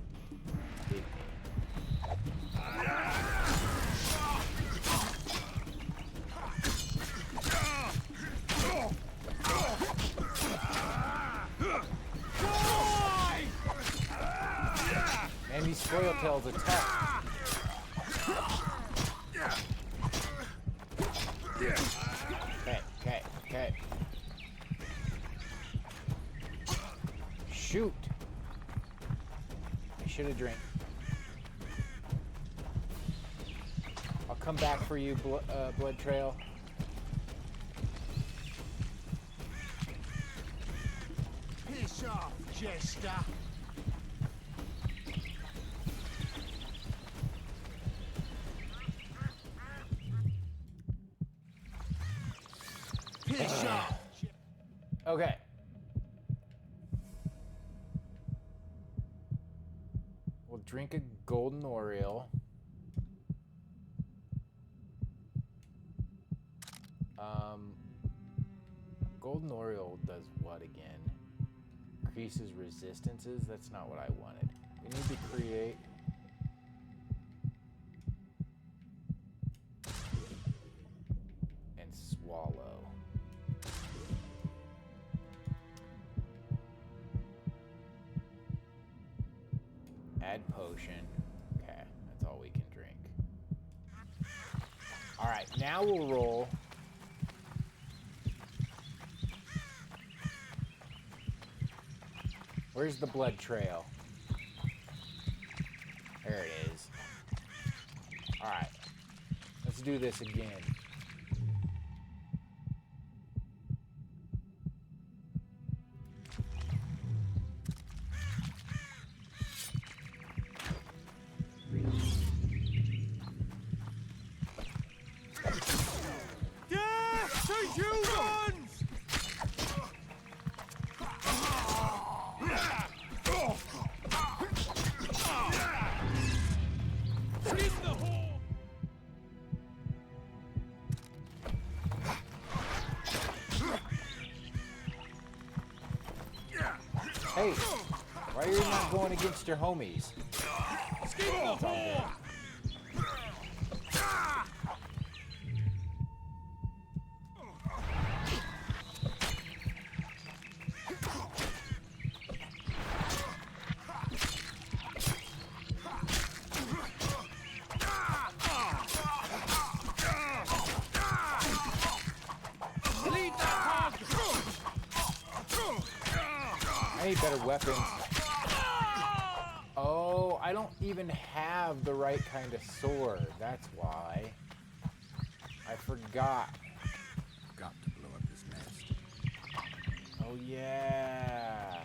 Man, these spoil tails attack. Okay. Shoot. I should have drank. I'll come back for you, blood trail. Piss off, Jester! Piss off! Okay. We'll drink a golden Oriole. Golden Oriole does what again? Increases resistances? That's not what I wanted. We need to create... and swallow. Add potion. Okay, that's all we can drink. Alright, now we'll roll. Where's the blood trail? There it is. Alright. Let's do this again. Death to humans! Skin the whore! Hey! Why are you not going against your homies? Skin the whore! Lead that hog! I need better weapons. Oh, I don't even have the right kind of sword. That's why. I forgot. Got to blow up this nest. Oh yeah.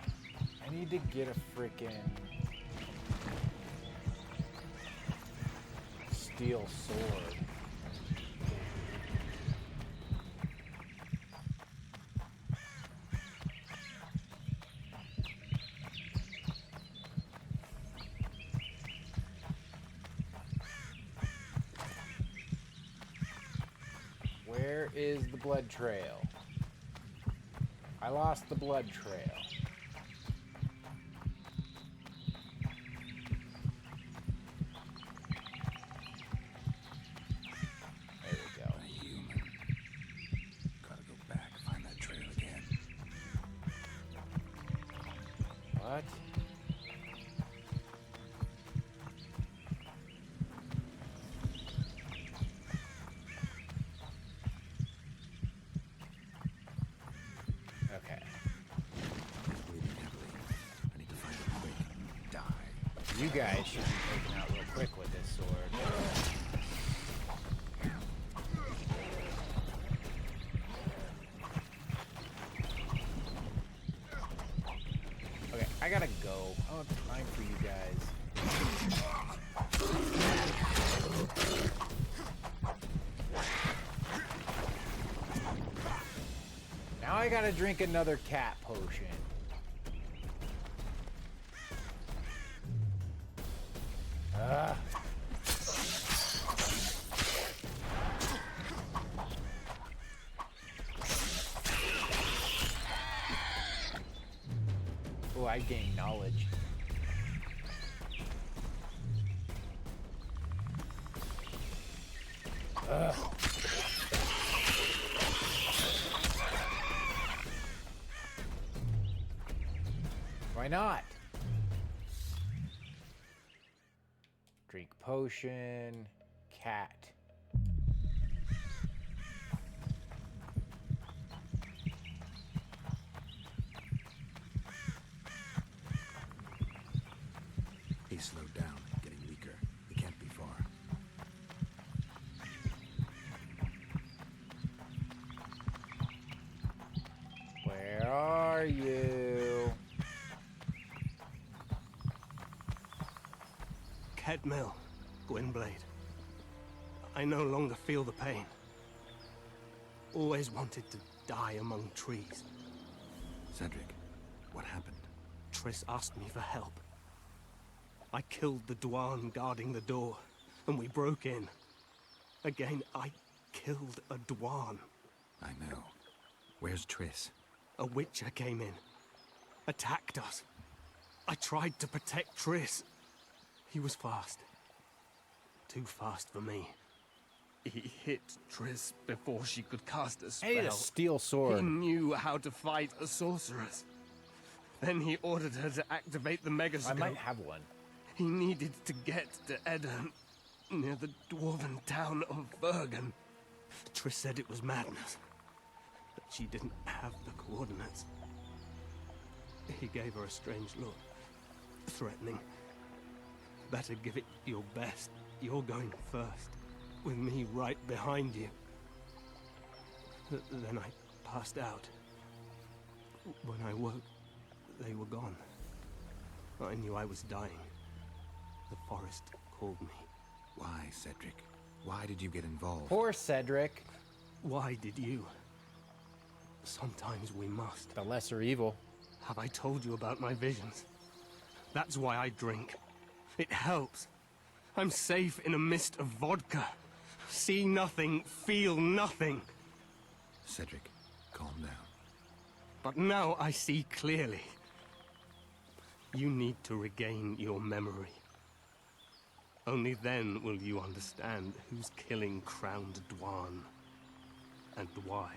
I need to get a frickin' steel sword. Where is the blood trail? I lost the blood trail. There we go. A human. Gotta go back, find that trail again. What? Okay. He's bleeding heavily. I need to find him quick. Die. You guys should be taken out real quick with this sword. Okay, I gotta go. I don't have time for you guys. Now I gotta drink another cat potion. Ah. Oh, I gained knowledge. Ugh. Why not? Drink potion, cat. He's slowed down, getting weaker. He can't be far. Where are you? Kedmill, Gwynblade. I no longer feel the pain. Always wanted to die among trees. Cedric, what happened? Triss asked me for help. I killed the Dwan guarding the door, and we broke in. Again, I killed a Dwan. I know. Where's Triss? A Witcher came in, attacked us. I tried to protect Triss. He was fast. Too fast for me. He hit Triss before she could cast a I spell. need a steel He sword. knew how to fight a sorceress. Then he ordered her to activate the I megascope. might have one. He needed to get to Edda, near the dwarven town of Bergen. Triss said it was madness, that she didn't have the coordinates. He gave her a strange look, threatening. Better give it your best. You're going first, with me right behind you. Then I passed out. When I woke, they were gone. I knew I was dying. The forest called me. Why, Cedric? Why did you get involved? Poor Cedric. Why did you? Sometimes we must. The lesser evil. Have I told you about my visions? That's why I drink. It helps. I'm safe in a mist of vodka. See nothing, feel nothing. Cedric, calm down. But now I see clearly. You need to regain your memory. Only then will you understand who's killing Crowned Dwan. And why.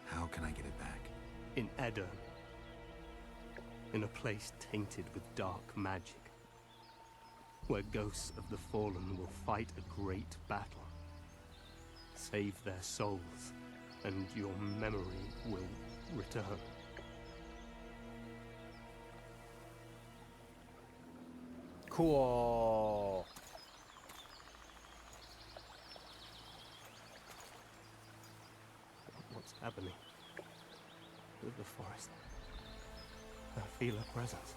How can I get it back? In Edda. In a place tainted with dark magic. Where ghosts of the fallen will fight a great battle. Save their souls, and your memory will return. Cool. What's happening? The forest. I feel a presence.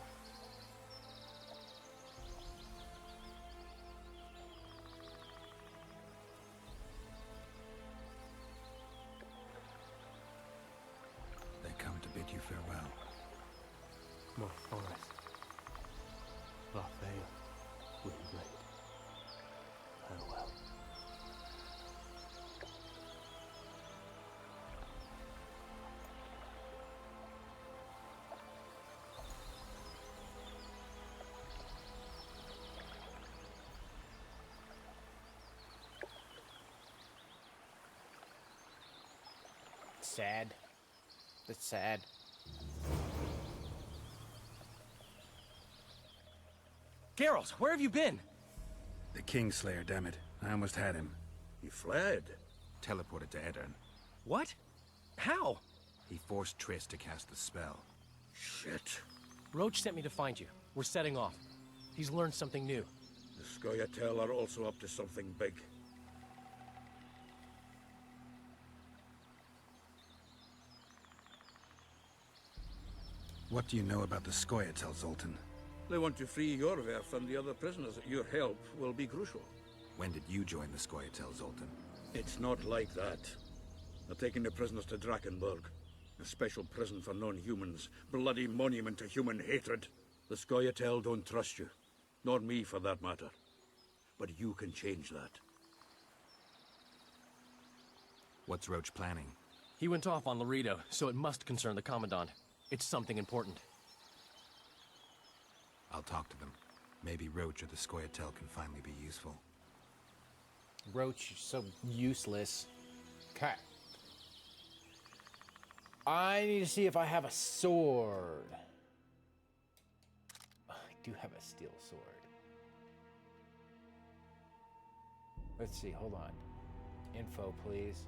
They come to bid you farewell. My forest. Lathael. Windblade. Farewell. Sad. That's sad. Geralt, where have you been? The Kingslayer, damn it. I almost had him. He fled. Teleported to Edirn. What? How? He forced Triss to cast the spell. Shit. Roach sent me to find you. We're setting off. He's learned something new. The Scoia'tael are also up to something big. What do you know about the Scoia'tael, Zoltan? They want to free Yorveth and the other prisoners. Your help will be crucial. When did you join the Scoia'tael, Zoltan? It's not like that. They're taking the prisoners to Drakenberg. A special prison for non-humans. Bloody monument to human hatred. The Scoia'tael don't trust you. Nor me, for that matter. But you can change that. What's Roach planning? He went off on Laredo, so it must concern the Commandant. It's something important. I'll talk to them. Maybe Roach or the Scoia'tael can finally be useful. Roach, you're so useless. Okay. I need to see if I have a sword. I do have a steel sword. Let's see, hold on. Info, please.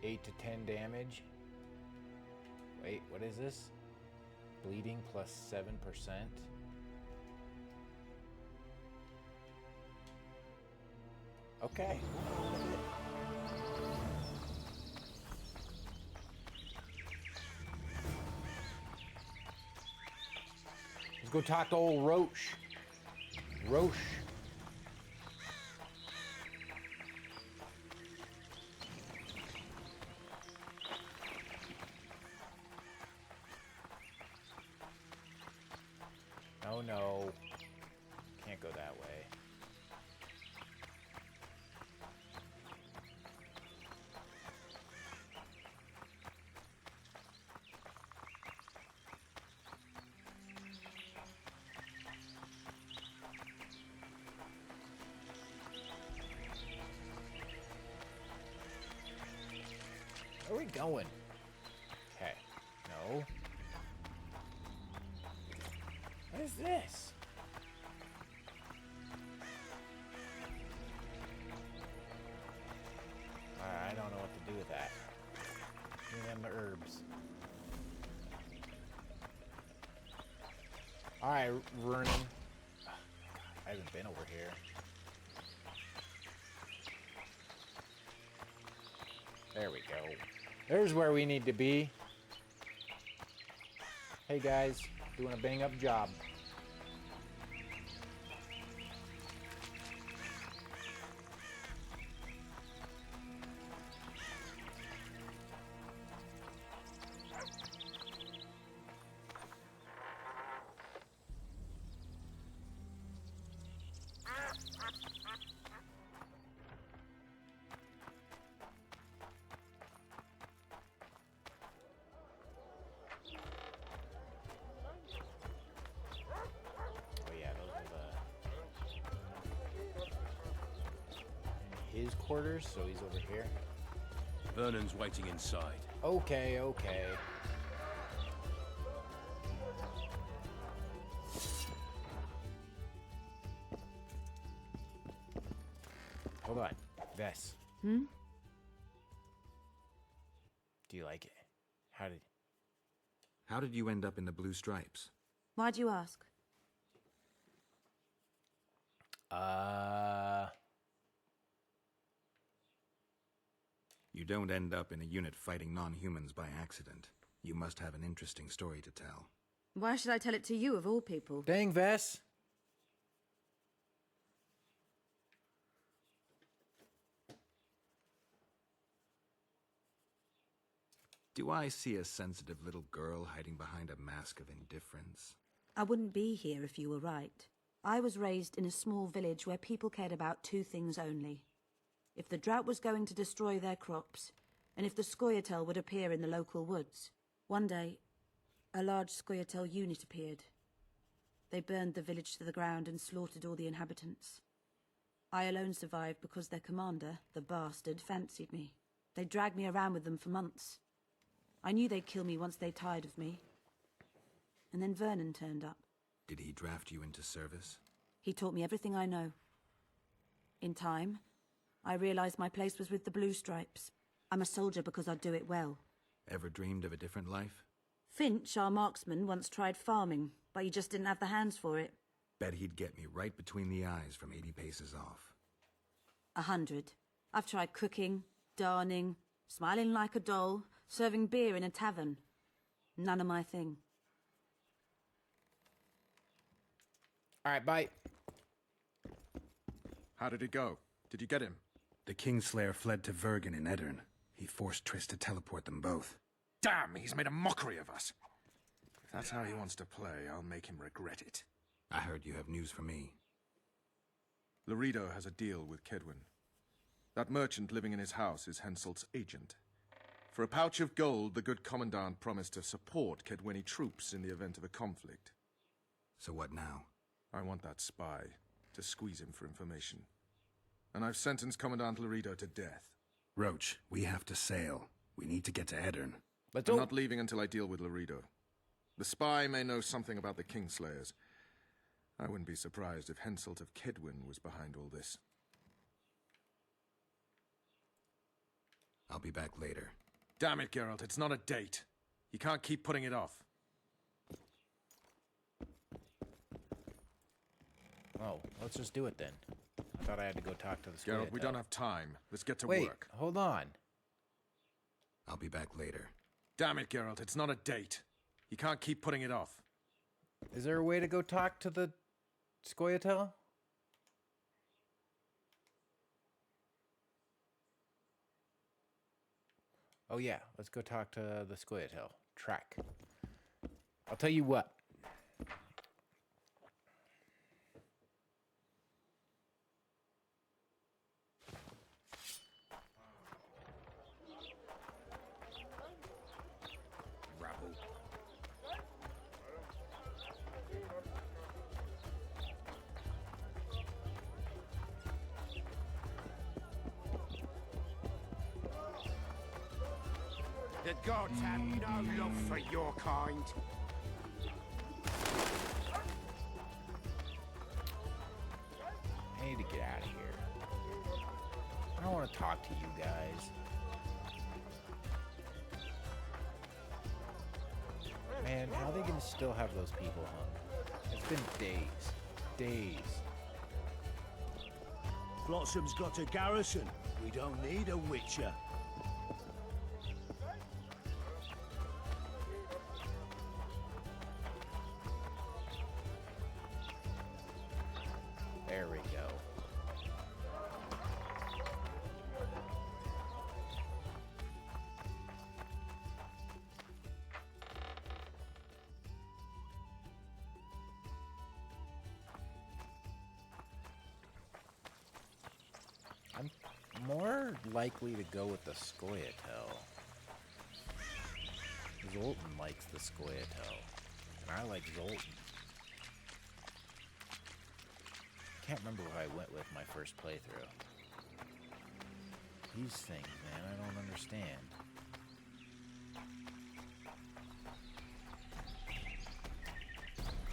8 to 10 damage. Wait, what is this? Bleeding plus 7%. Okay. Let's go talk to old Roach. Roche. Oh no. Can't go that way. Where are we going? Okay. No. What is this? I don't know what to do with that. Give them the herbs. Alright, Vernon. I haven't been over here. There we go. There's where we need to be. Hey guys, doing a bang up job. His quarters, so he's over here. Vernon's waiting inside. Okay, okay. Hold on. Vess. Hmm? Do you like it? How did you end up in the Blue Stripes? Why'd you ask? You don't end up in a unit fighting non-humans by accident. You must have an interesting story to tell. Why should I tell it to you, of all people? Dang, Vess. Do I see a sensitive little girl hiding behind a mask of indifference? I wouldn't be here if you were right. I was raised in a small village where people cared about two things only. If the drought was going to destroy their crops, and if the Scoia'tael would appear in the local woods. One day, a large Scoia'tael unit appeared. They burned the village to the ground and slaughtered all the inhabitants. I alone survived because their commander, the bastard, fancied me. They dragged me around with them for months. I knew they'd kill me once they tired of me. And then Vernon turned up. Did he draft you into service? He taught me everything I know. In time, I realized my place was with the Blue Stripes. I'm a soldier because I do it well. Ever dreamed of a different life? Finch, our marksman, once tried farming, but he just didn't have the hands for it. Bet he'd get me right between the eyes from 80 paces off. 100. I've tried cooking, darning, smiling like a doll, serving beer in a tavern. None of my thing. All right, bye. How did it go? Did you get him? The Kingslayer fled to Vergen in Eddern. He forced Triss to teleport them both. Damn, he's made a mockery of us. If that's how he wants to play, I'll make him regret it. I heard you have news for me. Laredo has a deal with Kedwin. That merchant living in his house is Henselt's agent. For a pouch of gold, the good commandant promised to support Kedweni troops in the event of a conflict. So what now? I want that spy, to squeeze him for information. And I've sentenced Commandant Laredo to death. Roach, we have to sail. We need to get to Eddern. I'm not leaving until I deal with Laredo. The spy may know something about the Kingslayers. I wouldn't be surprised if Henselt of Kedwin was behind all this. I'll be back later. Damn it, Geralt, it's not a date. You can't keep putting it off. Oh, let's just do it then. I thought I had to go talk to the Scoia'tael. Geralt, we don't have time. Let's get to Wait, work. Hold on. I'll be back later. Damn it, Geralt, it's not a date. You can't keep putting it off. Is there a way to go talk to the Scoia'tael? Oh yeah, let's go talk to the Scoia'tael. Track. I'll tell you what. The gods have no love for your kind. I need to get out of here. I don't want to talk to you guys. Man, how are they gonna still have those people hung? It's been days. Days. Flotsam's got a garrison. We don't need a witcher. There we go. I'm more likely to go with the Scoia'tael. Zoltan likes the Scoia'tael, and I like Zoltan. Can't remember who I went with my first playthrough. These things, man, I don't understand.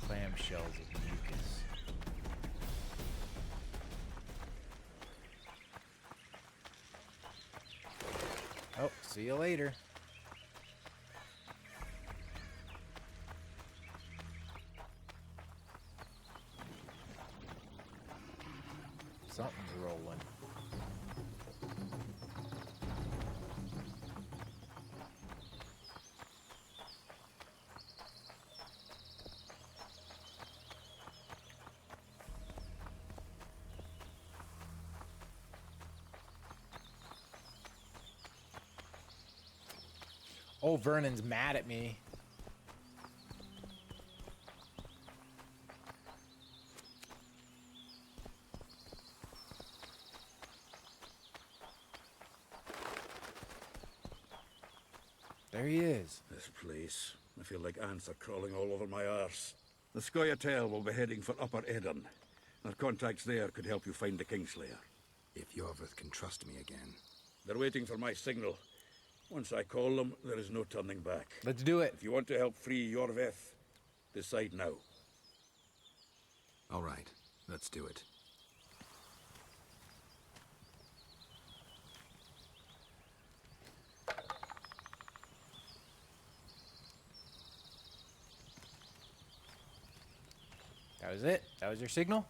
Clamshells of mucus. Oh, see you later. Something's rolling. Oh, Vernon's mad at me. There he is. This place. I feel like ants are crawling all over my arse. The Scoia'tael will be heading for Upper Edern. Our contacts there could help you find the Kingslayer. If Yorvith can trust me again. They're waiting for my signal. Once I call them, there is no turning back. Let's do it. If you want to help free Yorvith, decide now. All right, let's do it. That was it? That was your signal?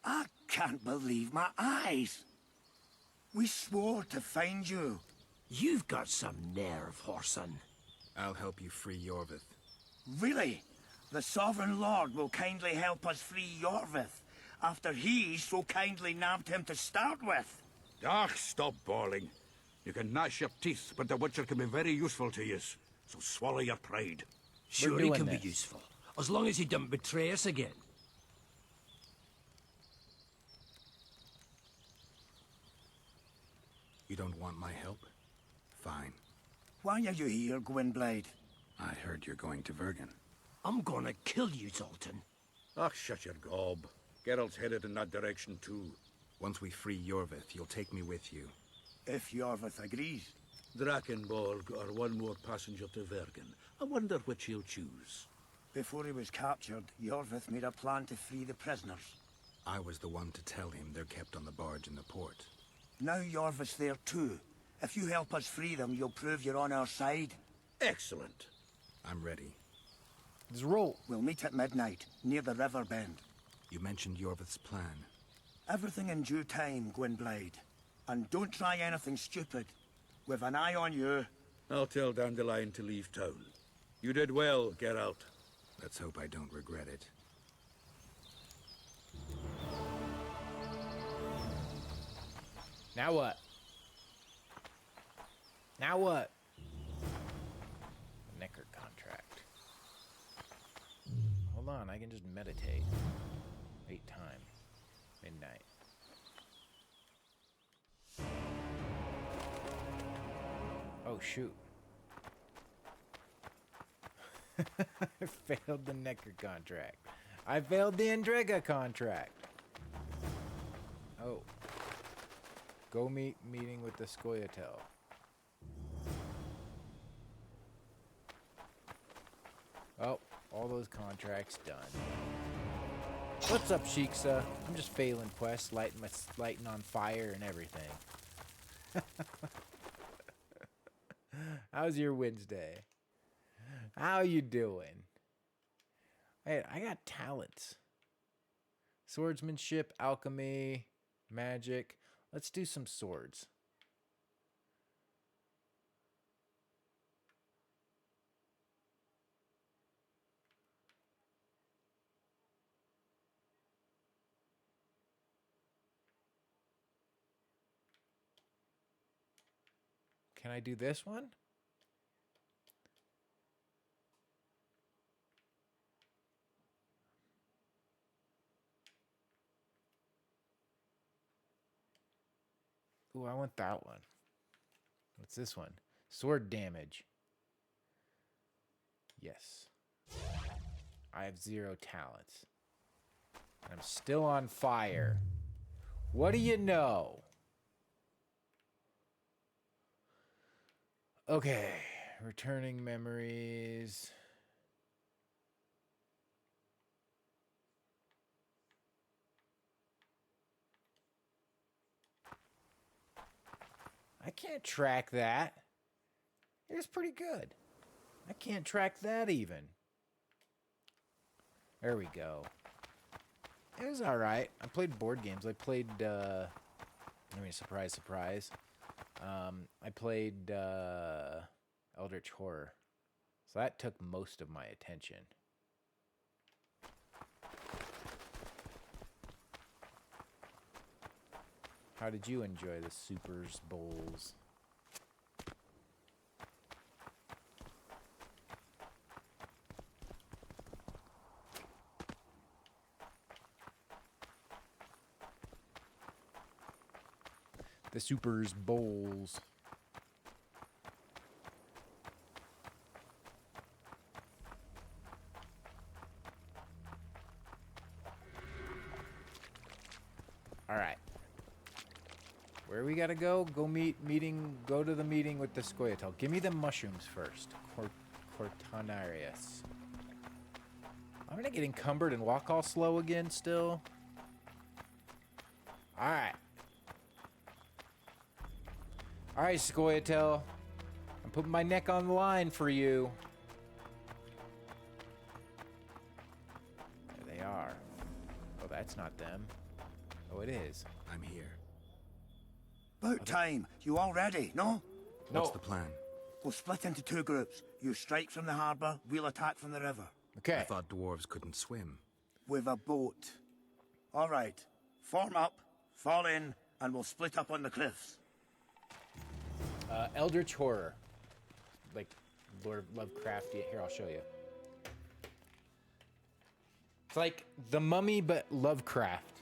I can't believe my eyes. We swore to find you. You've got some nerve, Whoreson. I'll help you free Yorvith. Really? The Sovereign Lord will kindly help us free Yorvith, after he so kindly nabbed him to start with. Ah, stop bawling. You can gnash your teeth, but the Witcher can be very useful to you. So swallow your pride. Sure, he can be useful, as long as he don't betray us again. You don't want my help? Fine. Why are you here, Gwynblade? I heard you're going to Vergen. I'm gonna kill you, Zoltan. Ah, shut your gob. Geralt's headed in that direction too. Once we free Yorvith, you'll take me with you. If Yorvith agrees. Drakenborg or one more passenger to Vergen. I wonder which he'll choose. Before he was captured, Yorvith made a plan to free the prisoners. I was the one to tell him they're kept on the barge in the port. Now Yorvith's there too. If you help us free them, you'll prove you're on our side. Excellent. I'm ready. Let's roll. We'll meet at midnight, near the river bend. You mentioned Yorvith's plan. Everything in due time, Gwynblade. And don't try anything stupid. With an eye on you. I'll tell Dandelion to leave town. You did well, Geralt. Let's hope I don't regret it. Now what? Now what? Necker contract. Hold on, I can just meditate. Wait time. Midnight. Oh shoot. I failed the Necker contract. I failed the Endrega contract. Oh. Go meeting with the Scoia'tael. Oh, all those contracts done. What's up, Sheiksa? I'm just failing quests, lighting on fire and everything. How's your Wednesday? How you doing? Hey, I got talents. Swordsmanship, alchemy, magic. Let's do some swords. Can I do this one? Ooh, I want that one. What's this one? Sword damage. Yes. I have 0 talents. I'm still on fire. What do you know? Okay. Returning memories. I can't track that. It was pretty good. I can't track that even. There we go. It was alright. I played board games. I played, I mean, surprise, surprise. I played, Eldritch Horror. So that took most of my attention. how did you enjoy the Supers Bowls? The Supers Bowls. All right. Where we gotta go? Go go to the meeting with the Scoia'tael. Give me the mushrooms first. Cortanarius. I'm gonna get encumbered and walk all slow again still. All right. All right, Scoia'tael. I'm putting my neck on the line for you. There they are. Oh, that's not them. Oh, it is. I'm here. About time. You all ready, no? What's the plan? We'll split into 2 groups. You strike from the harbour, we'll attack from the river. Okay. I thought dwarves couldn't swim. With a boat. All right. Form up, fall in, and we'll split up on the cliffs. Eldritch Horror. Like Lord Lovecraft. Here, I'll show you. It's like The Mummy, but Lovecraft.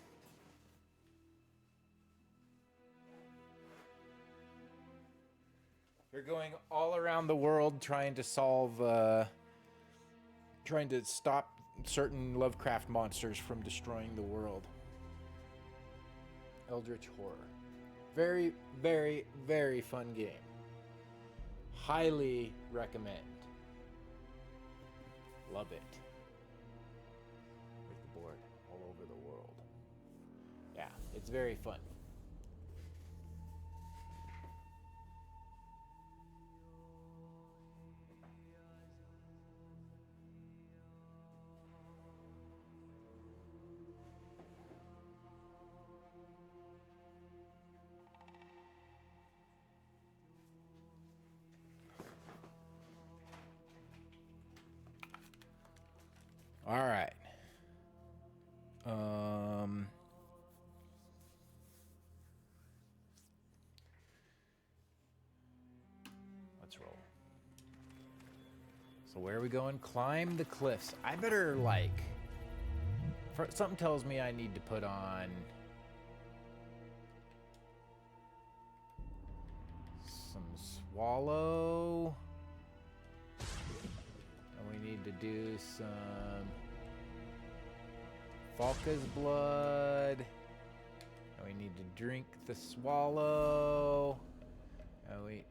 You're going all around the world trying to trying to stop certain Lovecraft monsters from destroying the world. Eldritch Horror. Very, very, very fun game. Highly recommend. Love it. With the board all over the world. Yeah, it's very fun. All right. Let's roll. So where are we going? Climb the cliffs. I better something tells me I need to put on some swallow. And we need to do some Falca's blood. And we need to drink the swallow. Oh wait.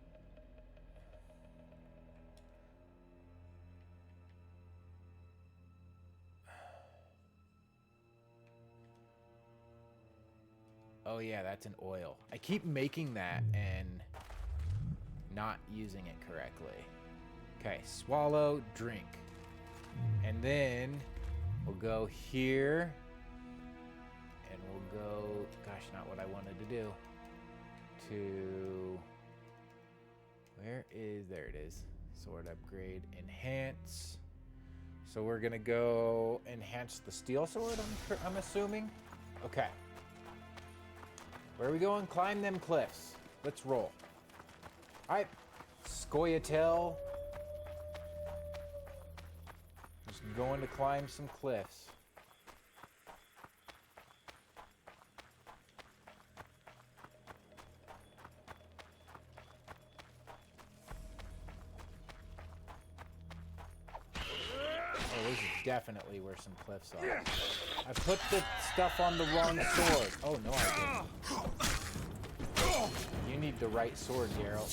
Oh yeah, that's an oil. I keep making that and not using it correctly. Okay, swallow, drink. And then we'll go here. And we'll go, gosh, not what I wanted to do. To, there it is. Sword upgrade, enhance. So we're gonna go enhance the steel sword, I'm assuming. Okay. Where are we going? Climb them cliffs. Let's roll. All right, Scoia'tael. Just going to climb some cliffs. Oh, this is definitely where some cliffs are. I put the stuff on the wrong sword. Oh, no, I didn't. You need the right sword, Geralt.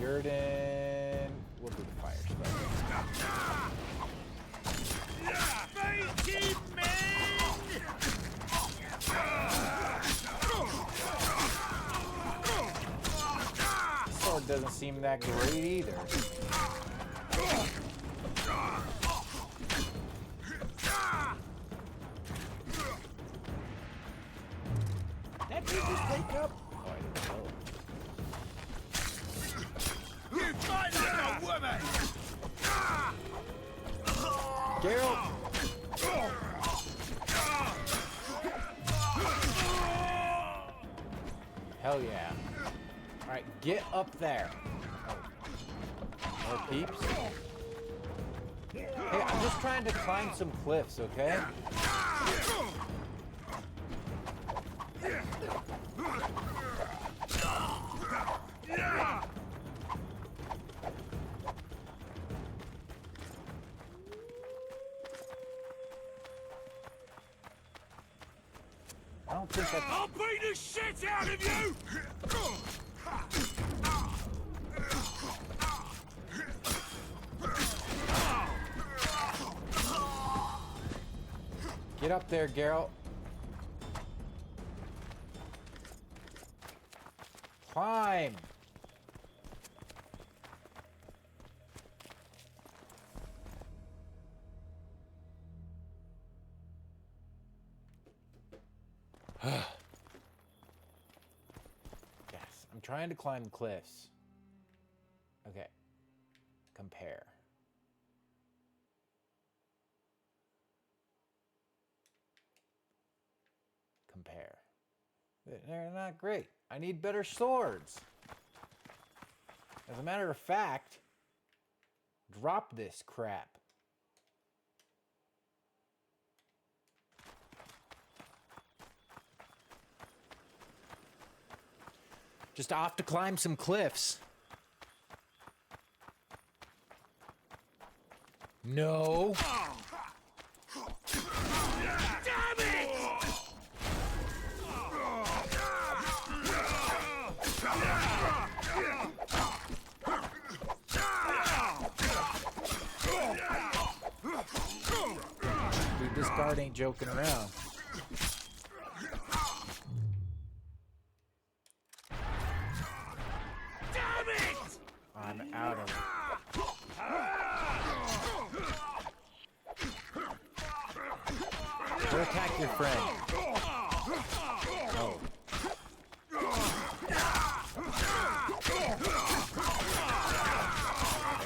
Yurden. We'll do the fire spell. Sword doesn't seem that great either. That dude just wake up. Oh, I didn't know. Fight like a woman! Geralt! Hell yeah. Alright, get up there. Oh. More peeps? Hey, I'm just trying to climb some cliffs, okay? I don't think that's... I'll beat the shit out of you! Get up there, Geralt. Climb! Yes, I'm trying to climb cliffs. Okay. Compare. Compare. They're not great. I need better swords. As a matter of fact, drop this crap. Just off to climb some cliffs. No. Damn it! Dude, this guard ain't joking around. Damn it! I'm out of it. Go attack your friend. Oh.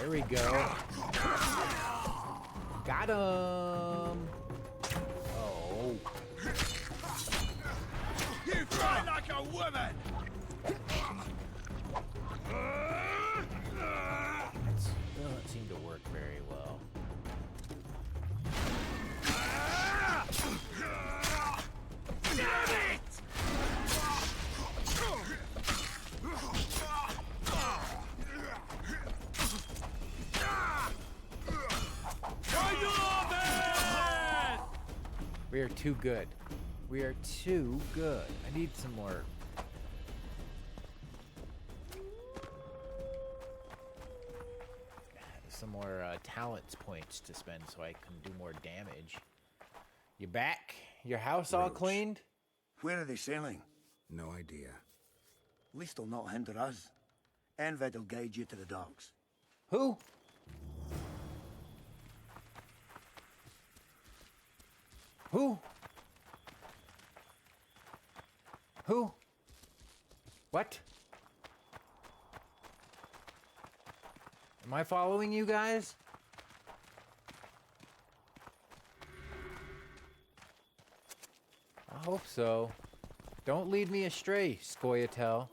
There we go. Got him. Oh. You fight like a woman! Doesn't seem to work very well. Damn it! We are too good. We are too good. I need some more. Some more talents points to spend so I can do more damage. You back? Your house all Roach. cleaned? Where are they sailing? No idea. At least they'll not hinder us. Enved will guide you to the docks. Who? Who? Who? What? Am I following you guys? I hope so. Don't lead me astray, Scoia'tael.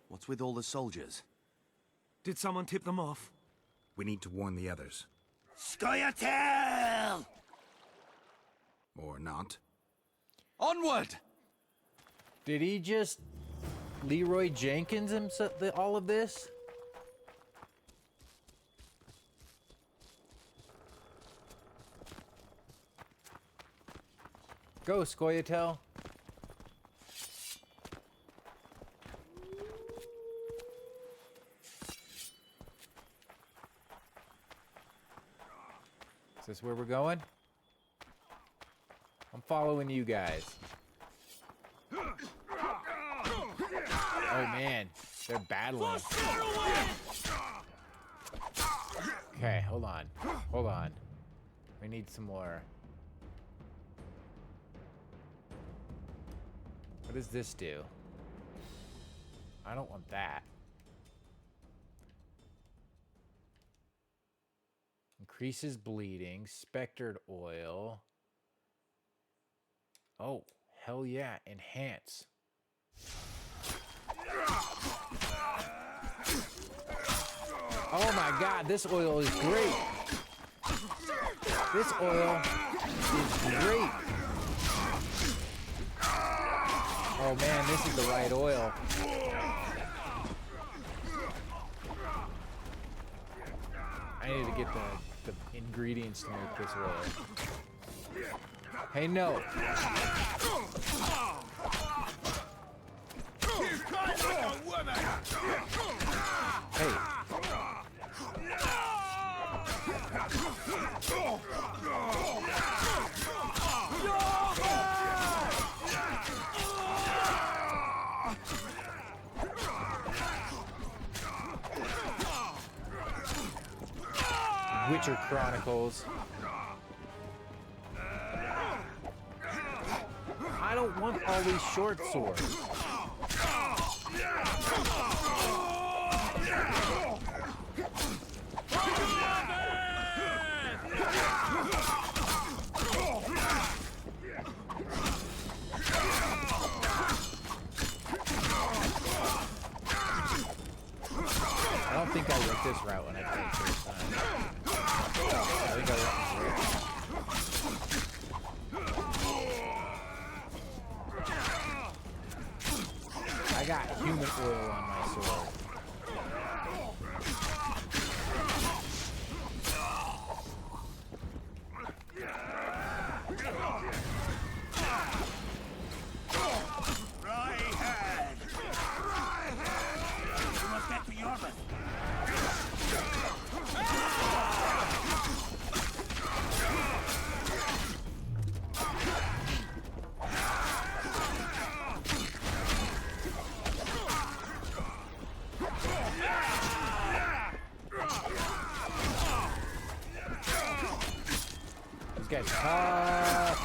What's with all the soldiers? Did someone tip them off? We need to warn the others. Scoia'tael! Or not. Onward! Did he just Leroy Jenkins himself all of this? Go, Scoia'tael. Is this where we're going? I'm following you guys. Oh man, they're battling. Okay, hold on. Hold on. We need some more. What does this do? I don't want that. Increases bleeding. Spectered oil. Oh, hell yeah. Enhance. Oh my god, this oil is great. This oil is great. Oh man, this is the right oil. I need to get the ingredients to make this oil. Hey, no. Hey. Witcher Chronicles. I don't want all these short swords. I don't think I went this route when I played first time. I think I went this route. I got human oil on my sword. Right head! You must get to Yarmouth. These guys tough.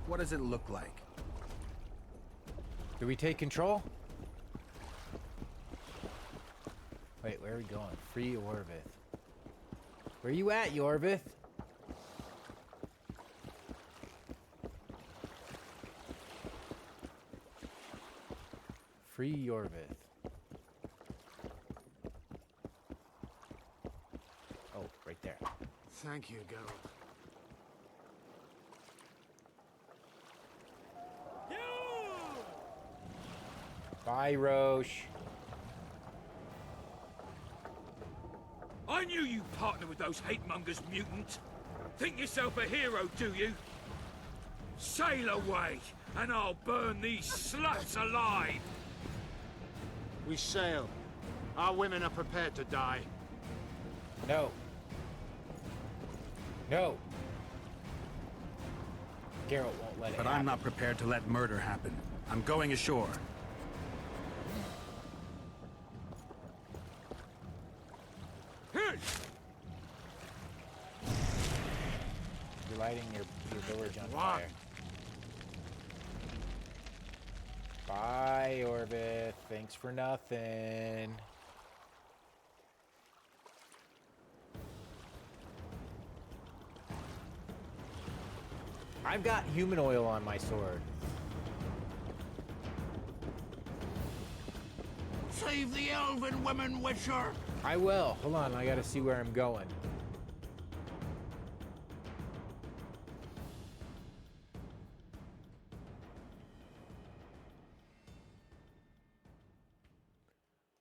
What does it look like? Do we take control? Wait, where are we going? Free Orvith. Where you at, Yorvith? Free Yorvith. Oh, right there. Thank you, Geralt. Bye, Roche. I knew you partnered with those hate-mongers, mutant. Think yourself a hero, do you? Sail away, and I'll burn these sluts alive! We sail. Our women are prepared to die. No. No. Geralt won't let it But happen. I'm not prepared to let murder happen. I'm going ashore. You're lighting your village on fire. Bye, Orvith. Thanks for nothing. I've got human oil on my sword. Save the elven women, Witcher! I will. Hold on, I gotta see where I'm going.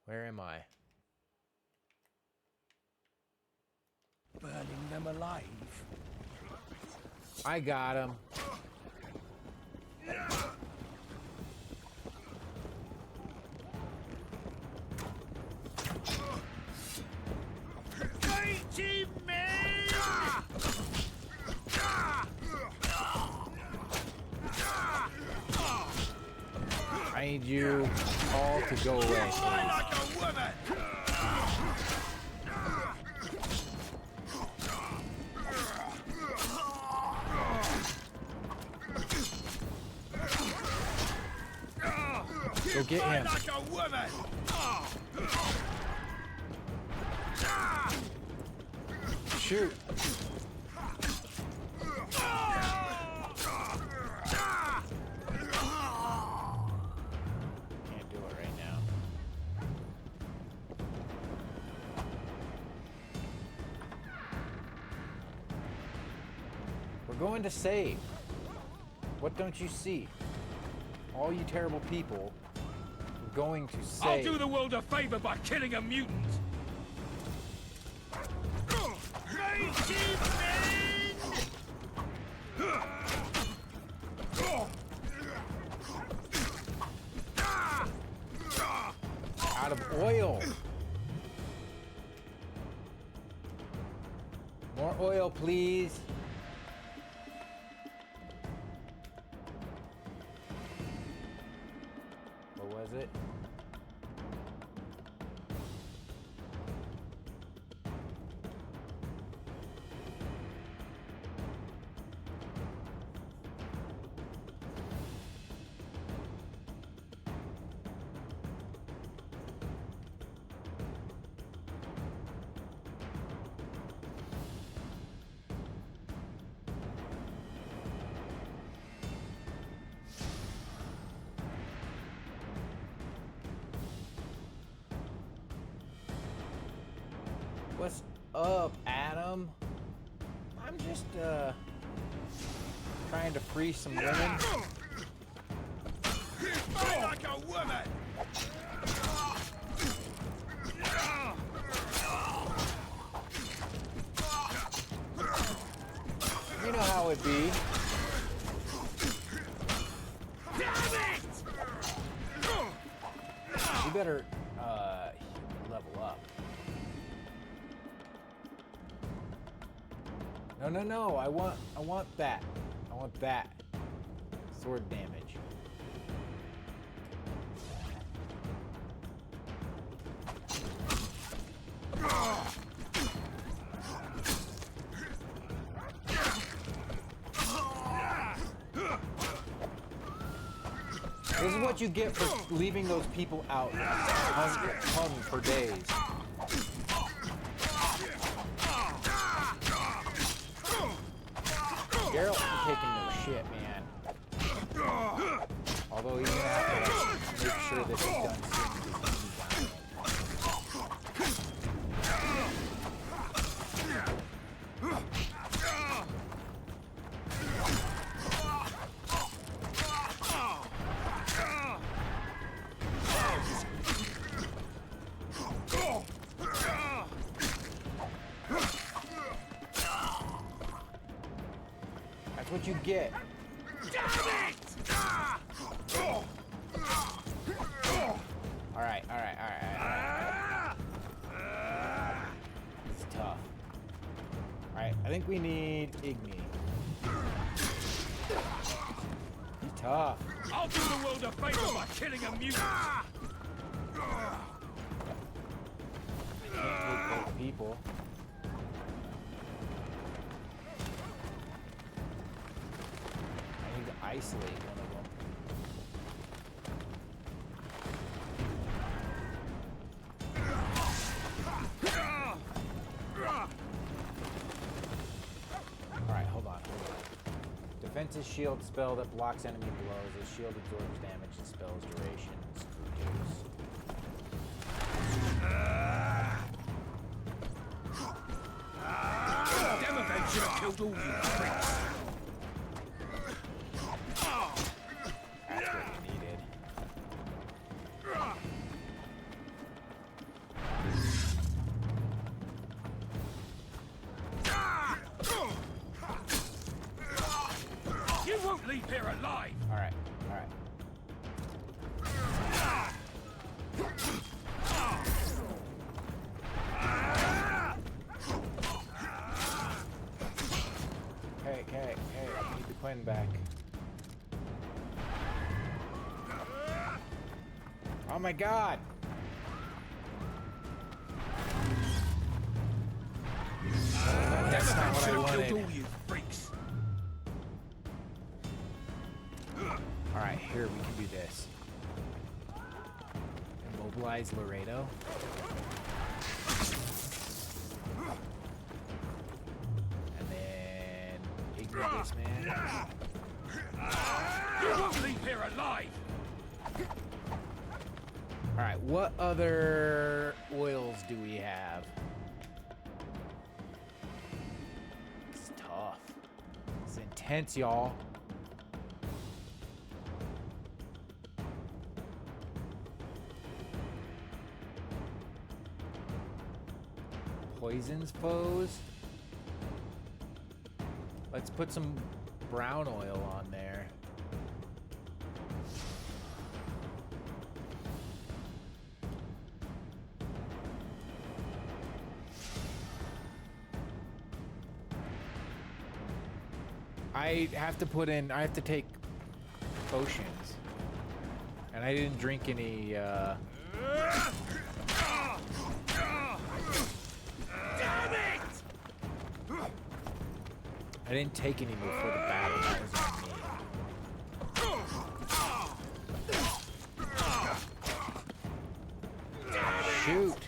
Where am I? Burning them alive. I got him. Mighty men! I need you all to go away. Like a woman! Go get him. Like a woman! Shoot. Can't do it right now. We're going to save. What don't you see? All you terrible people, we're going to save. I'll do the world a favor by killing a mutant. Mighty men! Out of oil. More oil, please. What was it? What's up, Adam? I'm just, trying to free some women. Fight like a woman! You know how it be. Damn it! You better, level up. No, I want that. I want that. Sword damage. This is what you get for leaving those people out hung for days. Geralt is taking no shit, man. Although he's gonna have to make sure that he's done soon. That's what you get. Alright. It's tough. Alright, I think we need Igni. He's tough. I'll do the world a favor by killing a mutant. I can't take those people. I need to isolate one of them. Alright, hold on. Defensive shield spell that blocks enemy blows. The shield absorbs damage and spell's durations reduce. Demogorgon should have killed all you pricks. That's what you needed. friend back. Oh my god! That's not what I wanted. You freaks. Alright, here we can do this. Immobilize Laredo. And then ignore this man. You won't leave here alive! Alright, what other oils do we have? It's tough. It's intense, y'all. Poisons foes. Let's put some brown oil on there. I have to take potions. And I didn't drink any, Damn it! I didn't take any before the battle. That was on me. Shoot!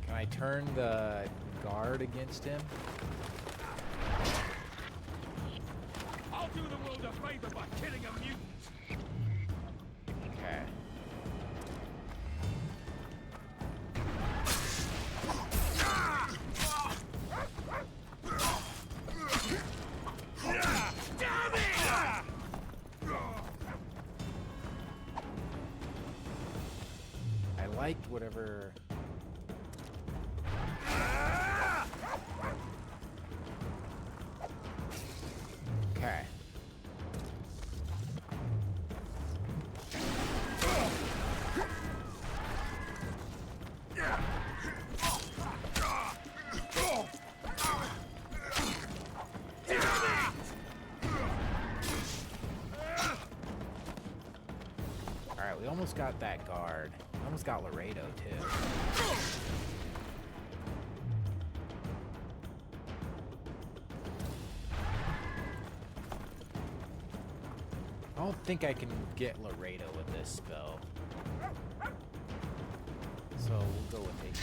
Can I turn the guard against him? I'll do the world a favor by killing a mutant. Okay. Damn it! I liked whatever. Okay. Alright, we almost got that guard. We almost got Laredo, too. I don't think I can get Laredo with this spell. So we'll go with it.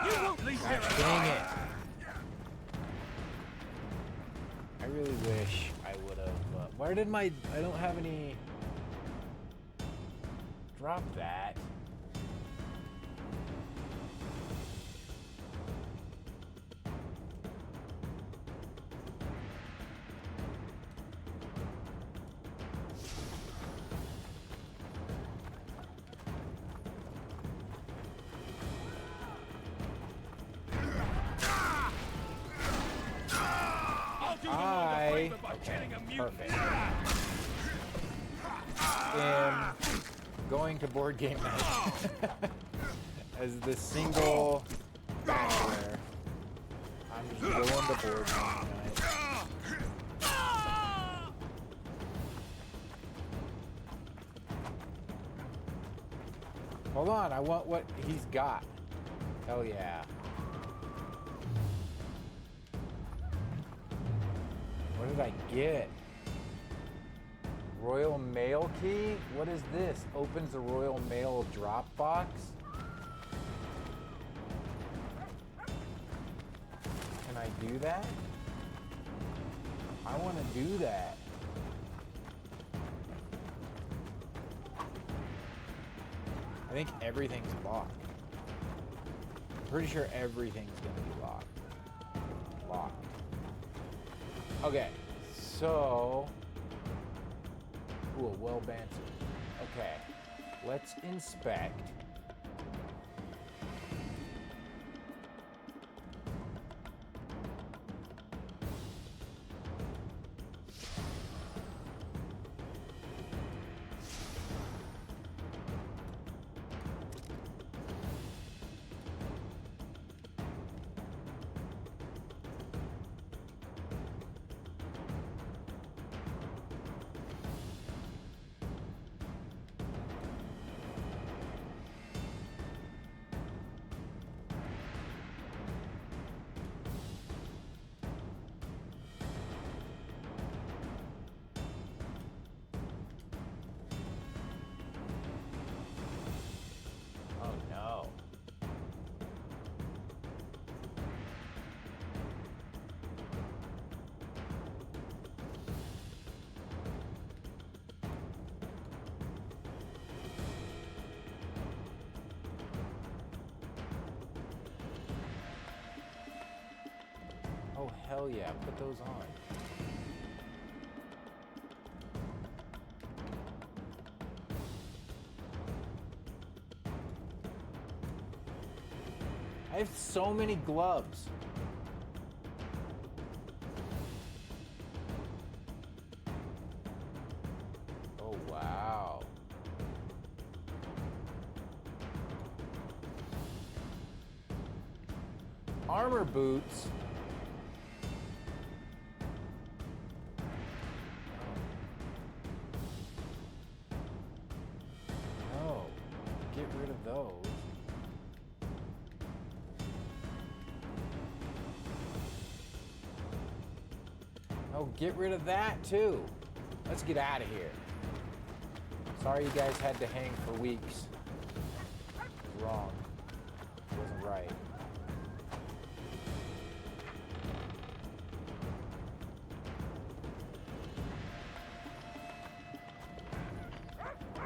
You won't leave here Gosh, alive! dang it! I really wish I would have. Where did my? I don't have any. Drop that. I'll do the world a favor by killing a mutant. Perfect. Am going to board game night as the single bachelor. I'm just going to board game night. Hold on, I want what he's got. Hell yeah. What did I get? Royal Mail Key? What is this? Opens the Royal Mail drop box? Can I do that? I want to do that. I think everything's locked. I'm pretty sure everything's gonna be locked. Locked. Okay, so Ooh, a well-balanced. Okay, let's inspect. Oh no. Oh hell yeah, put those on. I have so many gloves. Oh, wow. Armor boots. No. Get rid of those. Oh, get rid of that too. Let's get out of here. Sorry you guys had to hang for weeks. It was wrong. It wasn't right.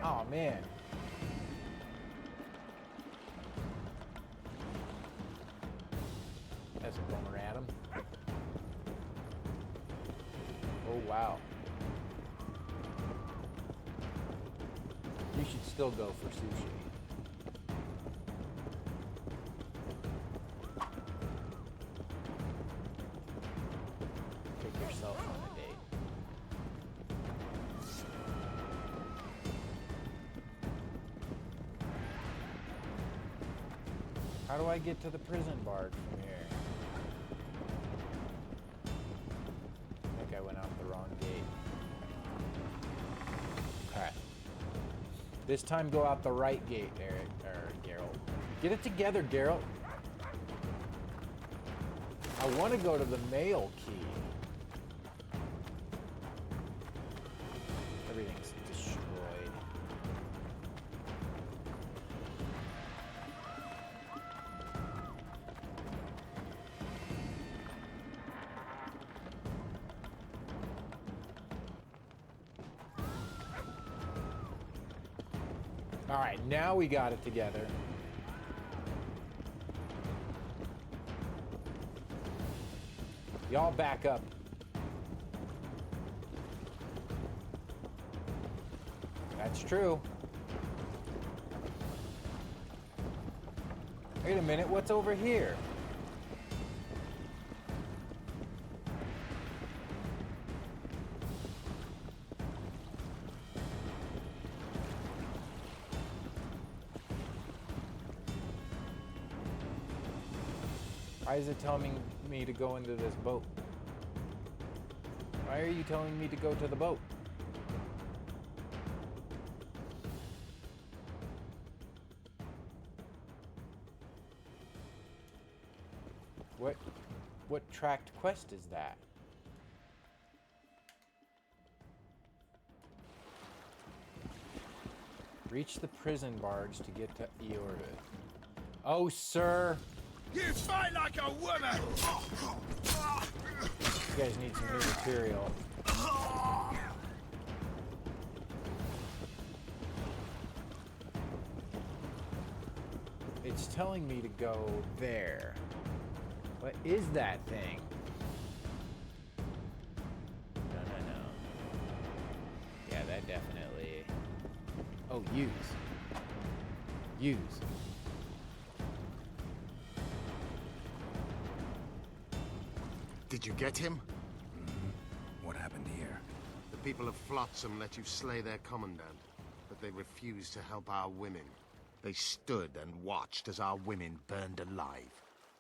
Oh man. That's a bummer, Adam. Oh, wow. You should still go for sushi. Take yourself on a date. How do I get to the prison barge from here? I think I went out the wrong gate. Okay. This time go out the right gate, Eric, or Geralt. Get it together, Geralt. I want to go to the mail key. Everything's destroyed. All right, now we got it together. Y'all back up. That's true. Wait a minute, what's over here? Why is it telling me to go into this boat? Why are you telling me to go to the boat? What tracked quest is that? Reach the prison barge to get to Eorvith. Oh, sir! You fight like a woman! You guys need some new material. It's telling me to go there. What is that thing? No. Yeah, that definitely... Oh, use. Use. Did you get him? What happened here? The people of Flotsam let you slay their commandant, but they refused to help our women. They stood and watched as our women burned alive.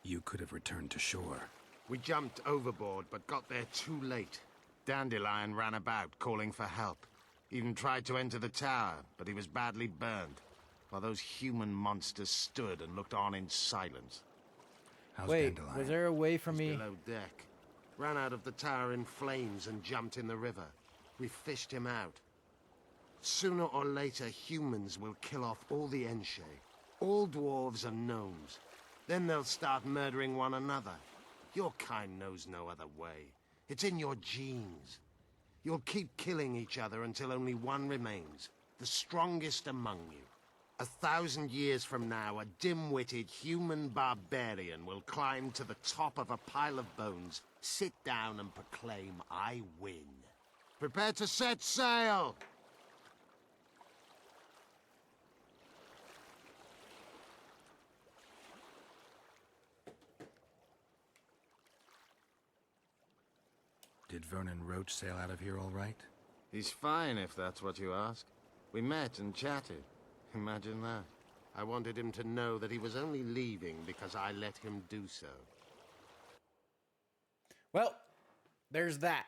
You could have returned to shore. We jumped overboard, but got there too late. Dandelion ran about, calling for help. Even tried to enter the tower, but he was badly burned, while those human monsters stood and looked on in silence. How's Wait, Dandelion? was there a way for me... Below deck. Ran out of the tower in flames and jumped in the river. We fished him out. Sooner or later, humans will kill off all the Enshe, all dwarves and gnomes. Then they'll start murdering one another. Your kind knows no other way. It's in your genes. You'll keep killing each other until only one remains, the strongest among you. 1,000 years from now, a dim-witted human barbarian will climb to the top of a pile of bones, sit down and proclaim, I win. Prepare to set sail! Did Vernon Roach sail out of here all right? He's fine, if that's what you ask. We met and chatted. Imagine that. I wanted him to know that he was only leaving because I let him do so. Well, there's that.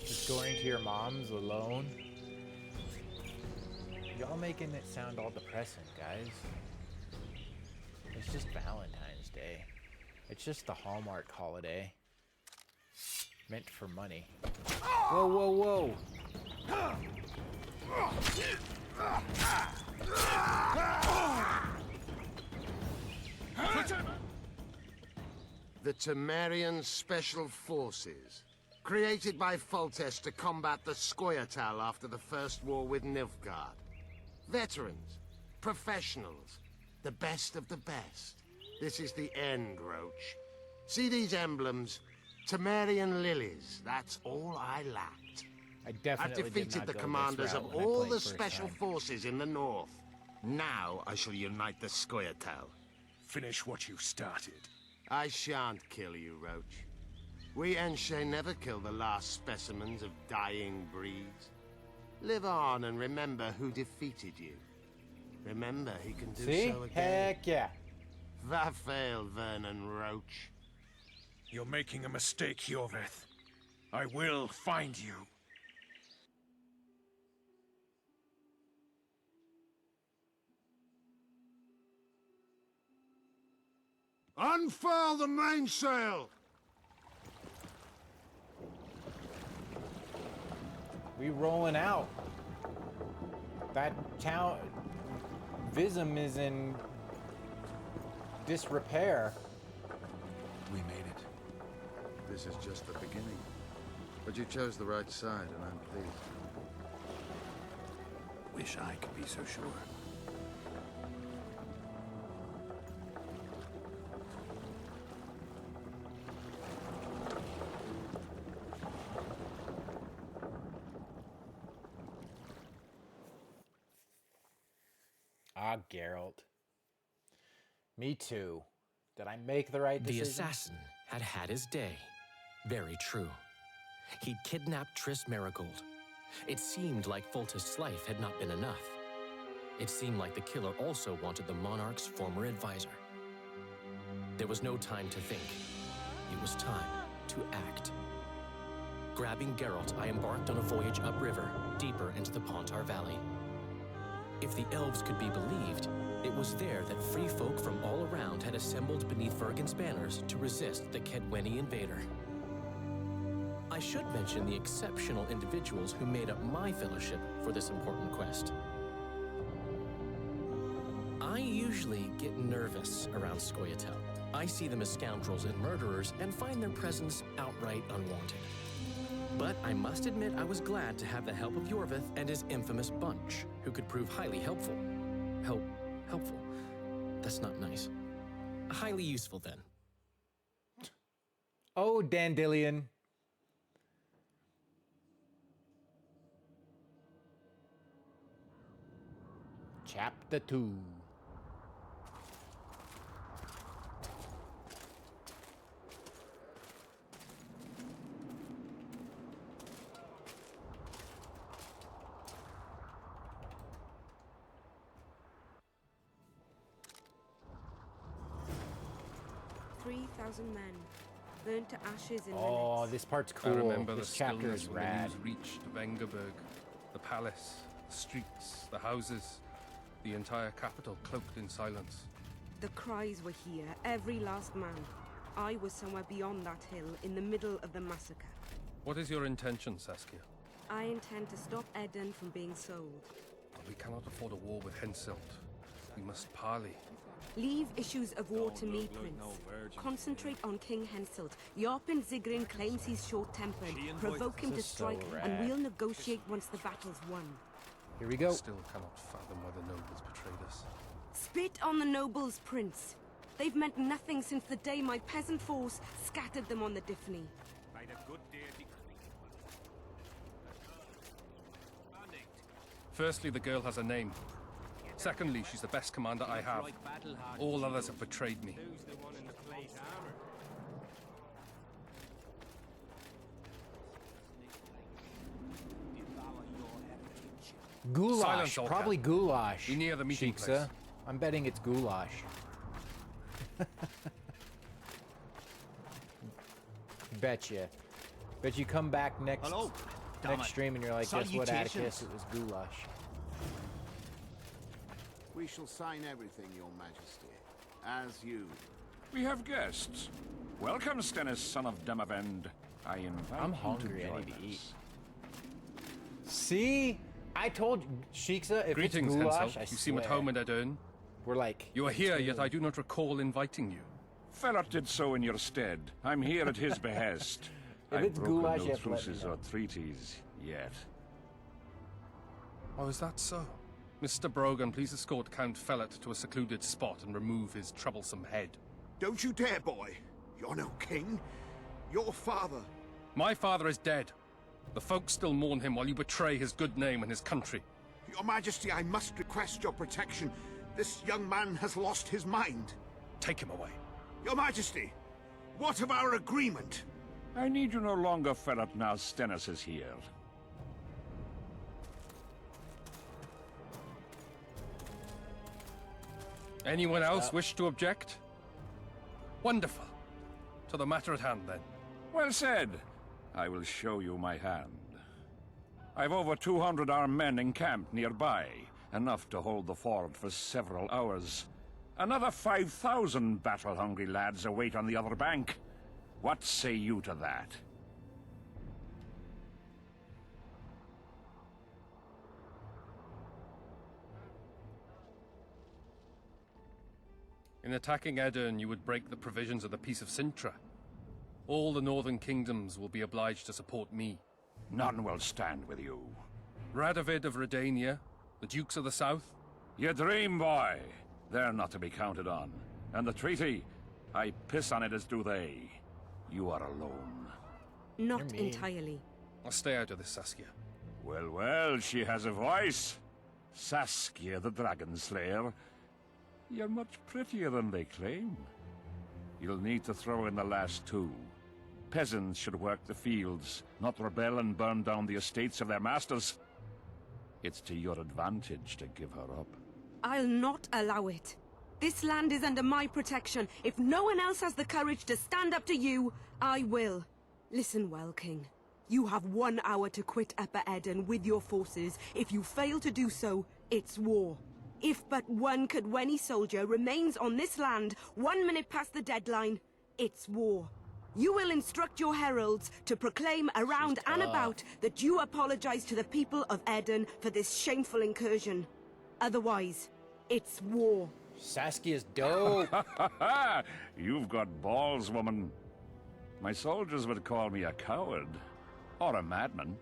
Just going to your mom's alone. Y'all making it sound all depressing, guys. It's just Valentine's Day. It's just the Hallmark holiday. Meant for money. Whoa, whoa, whoa! The Temerian Special Forces. Created by Foltest to combat the Scoia'tael after the First War with Nilfgaard. Veterans. Professionals. The best of the best. This is the end, Roach. See these emblems? Temerian lilies. That's all I lacked. I definitely I've defeated the commanders of all the special forces in the north. Now I shall unite the Scoia'tael. Finish what you started. I shan't kill you, Roach. We Enshe never kill the last specimens of dying breeds. Live on and remember who defeated you. Remember he can do See? so again. Heck yeah. Va fail, Vernon Roach. You're making a mistake, Yorveth. I will find you. Unfurl the mainsail! We rolling out. That town... Vism is in disrepair. We made it. This is just the beginning. But you chose the right side, and I'm pleased. Wish I could be so sure. Ah, Geralt. Me too. Did I make the right decision? The assassin had had his day. Very true. He'd kidnapped Triss Marigold. It seemed like Foltest's life had not been enough. It seemed like the killer also wanted the monarch's former advisor. There was no time to think. It was time to act. Grabbing Geralt, I embarked on a voyage upriver, deeper into the Pontar Valley. If the elves could be believed, it was there that free folk from all around had assembled beneath Vergen's banners to resist the Kedweni invader. I should mention the exceptional individuals who made up my fellowship for this important quest. I usually get nervous around Scoia'tael. I see them as scoundrels and murderers and find their presence outright unwanted. But I must admit I was glad to have the help of Yorveth and his infamous bunch, who could prove highly helpful. Helpful. That's not nice. Highly useful, then. Oh, Dandelion. Chapter 2. "3,000 men, burnt to ashes in Oh, minutes." this part's cool. I remember This the chapter stillness is when rad. the news reached Vengerberg, the palace, the streets, the houses, the entire capital cloaked in silence. The cries were here, every last man. I was somewhere beyond that hill, in the middle of the massacre. What is your intention, Saskia? I intend to stop Eden from being sold. We cannot afford a war with Henselt. We must parley. Leave issues of war to me, Prince. Concentrate on King Henselt. Yarpen Zigrin claims he's short-tempered. Provoke him to strike, and we'll negotiate once the battle's won. Here we go. Still cannot fathom why the nobles betrayed us. Spit on the nobles, Prince. They've meant nothing since the day my peasant force scattered them on the Diphne. Firstly, the girl has a name. Secondly, she's the best commander I have. All others have betrayed me. Goulash. Silence, Olka. Probably goulash. Be near the meeting Shiksa. place. I'm betting it's goulash. Betcha. Bet you come back next stream and you're like, guess what, Atticus? It was goulash. We shall sign everything, Your Majesty. As you. We have guests. Welcome, Stennis, son of Demavend. I invite I'm you hungry. to I join need to eat. us. See? I told you, Shiksa, if Greetings, it's goulash, Henselt. I You seem at swear. home in Edern. We're like... You are here, yet I do not recall inviting you. Felot did so in your stead. I'm here at his behest. If I've it's broken goulash, no you have to let me truces know. or treaties yet. Oh, is that so? Mr. Brogan, please escort Count Felot to a secluded spot and remove his troublesome head. Don't you dare, boy. You're no king. Your father. My father is dead. The folk still mourn him while you betray his good name and his country. Your Majesty, I must request your protection. This young man has lost his mind. Take him away. Your Majesty, what of our agreement? I need you no longer, Felot, now Stennis is here. Anyone else wish to object? Wonderful. To the matter at hand, then. Well said. I will show you my hand. I've over 200 armed men encamped nearby, enough to hold the fort for several hours. Another 5,000 battle-hungry lads await on the other bank. What say you to that? In attacking Edern, you would break the provisions of the Peace of Sintra. All the northern kingdoms will be obliged to support me. None will stand with you. Radovid of Redania, the Dukes of the South? You dream, boy. They're not to be counted on. And the treaty, I piss on it as do they. You are alone. Not entirely. I'll stay out of this, Saskia. Well, well, she has a voice. Saskia the Dragon Slayer. You're much prettier than they claim. You'll need to throw in the last two. Peasants should work the fields, not rebel and burn down the estates of their masters. It's to your advantage to give her up. I'll not allow it. This land is under my protection. If no one else has the courage to stand up to you, I will. Listen well, King. You have 1 hour to quit Upper Eden with your forces. If you fail to do so, it's war. If but one Cadweni soldier remains on this land 1 minute past the deadline, it's war. You will instruct your heralds to proclaim around and about that you apologize to the people of Eden for this shameful incursion. Otherwise, it's war. Saskia's dope. You've got balls, woman. My soldiers would call me a coward. Or a madman.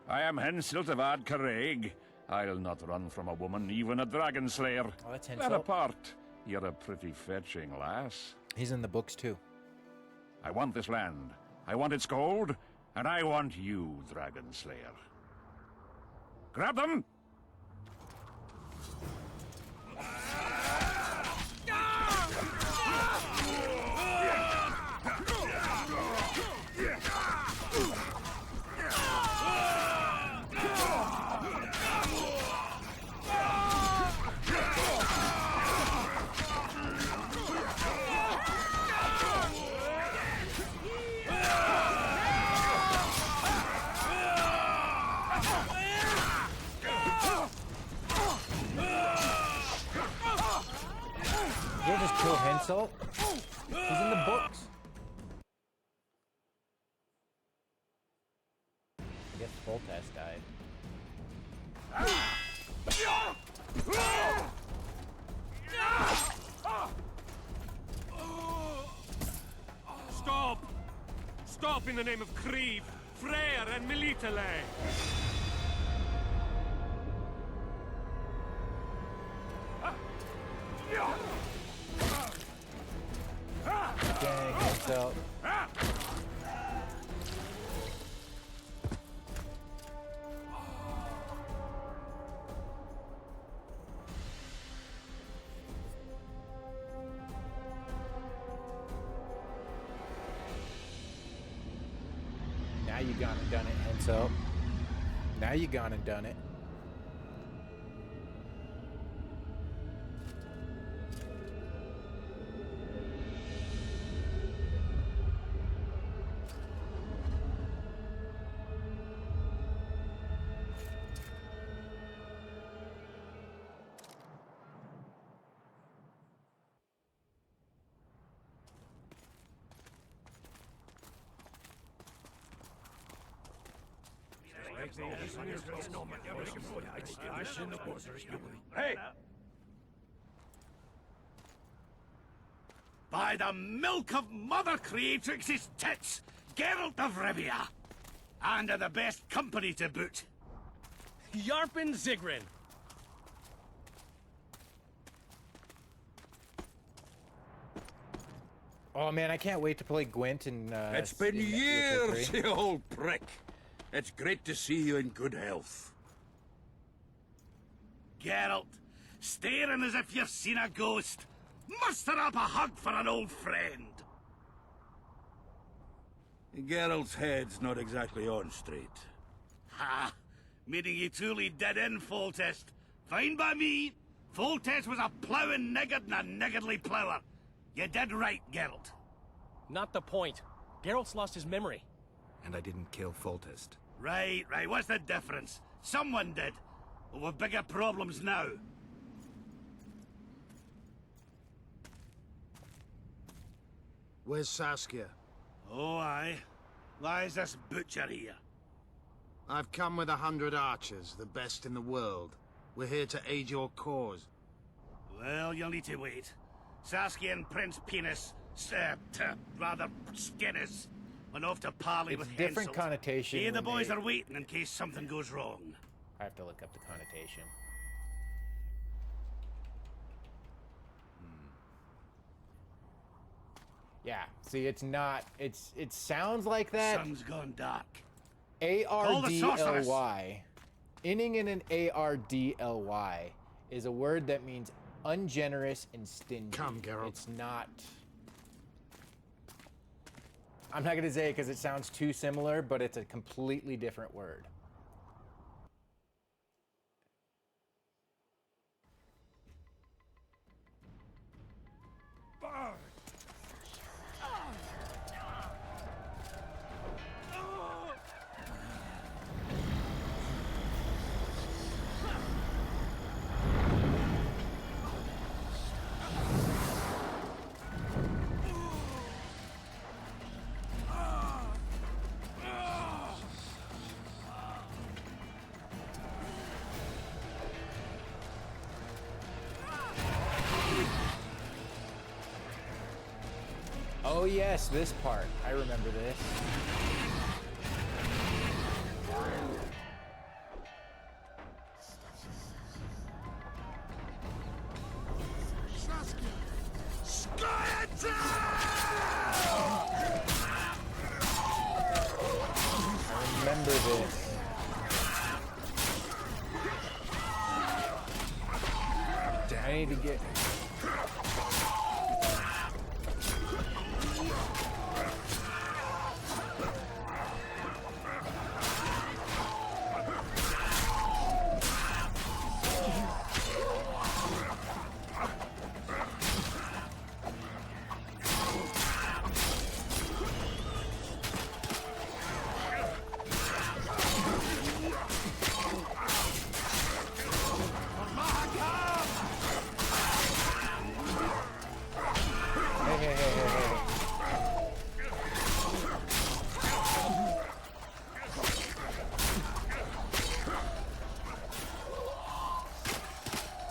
I am Henselt of Ard Caraig. I'll not run from a woman, even a dragon slayer. Oh, that's That Henselt. apart, You're a pretty fetching lass. He's in the books too. I want this land. I want its gold. And I want you, Dragon Slayer. Grab them! You'll just kill Hensel. He's in the books. I guess Foltest died. Stop! Stop in the name of Kriv, Freyr, and Melitele! Dang, Hensel. Now you gone and done it, Hensel. Now you gone and done it. Hey! By the milk of Mother Creatrix's tits, Geralt of Rivia! And of the best company to boot. Yarpen Zigrin. Oh man, I can't wait to play Gwent and It's been in Witcher years, 3. you old prick. It's great to see you in good health. Geralt, staring as if you've seen a ghost. Muster up a hug for an old friend. Geralt's head's not exactly on straight. Ha! Meaning you truly did in, Foltest. Fine by me. Foltest was a ploughing niggard and a niggardly plougher. You did right, Geralt. Not the point. Geralt's lost his memory. And I didn't kill Foltest. Right. What's the difference? Someone did. But we've bigger problems now. Where's Saskia? Oh, aye. Why is this butcher here? I've come with 100 archers, the best in the world. We're here to aid your cause. Well, you'll need to wait. Saskia and Prince Penis, rather Skinnis, went off to parley with different Henselt. connotation Here the when boys they- are waiting in case something goes wrong. I have to look up the connotation. Yeah, see, it's not. It sounds like that. Sun's gone dark. A-R-D-L-Y. Ending in an A-R-D-L-Y is a word that means ungenerous and stingy. Come, Geralt. It's not. I'm not going to say it because it sounds too similar, but it's a completely different word. Oh yes, this part. I remember this. Saskia! I need to get...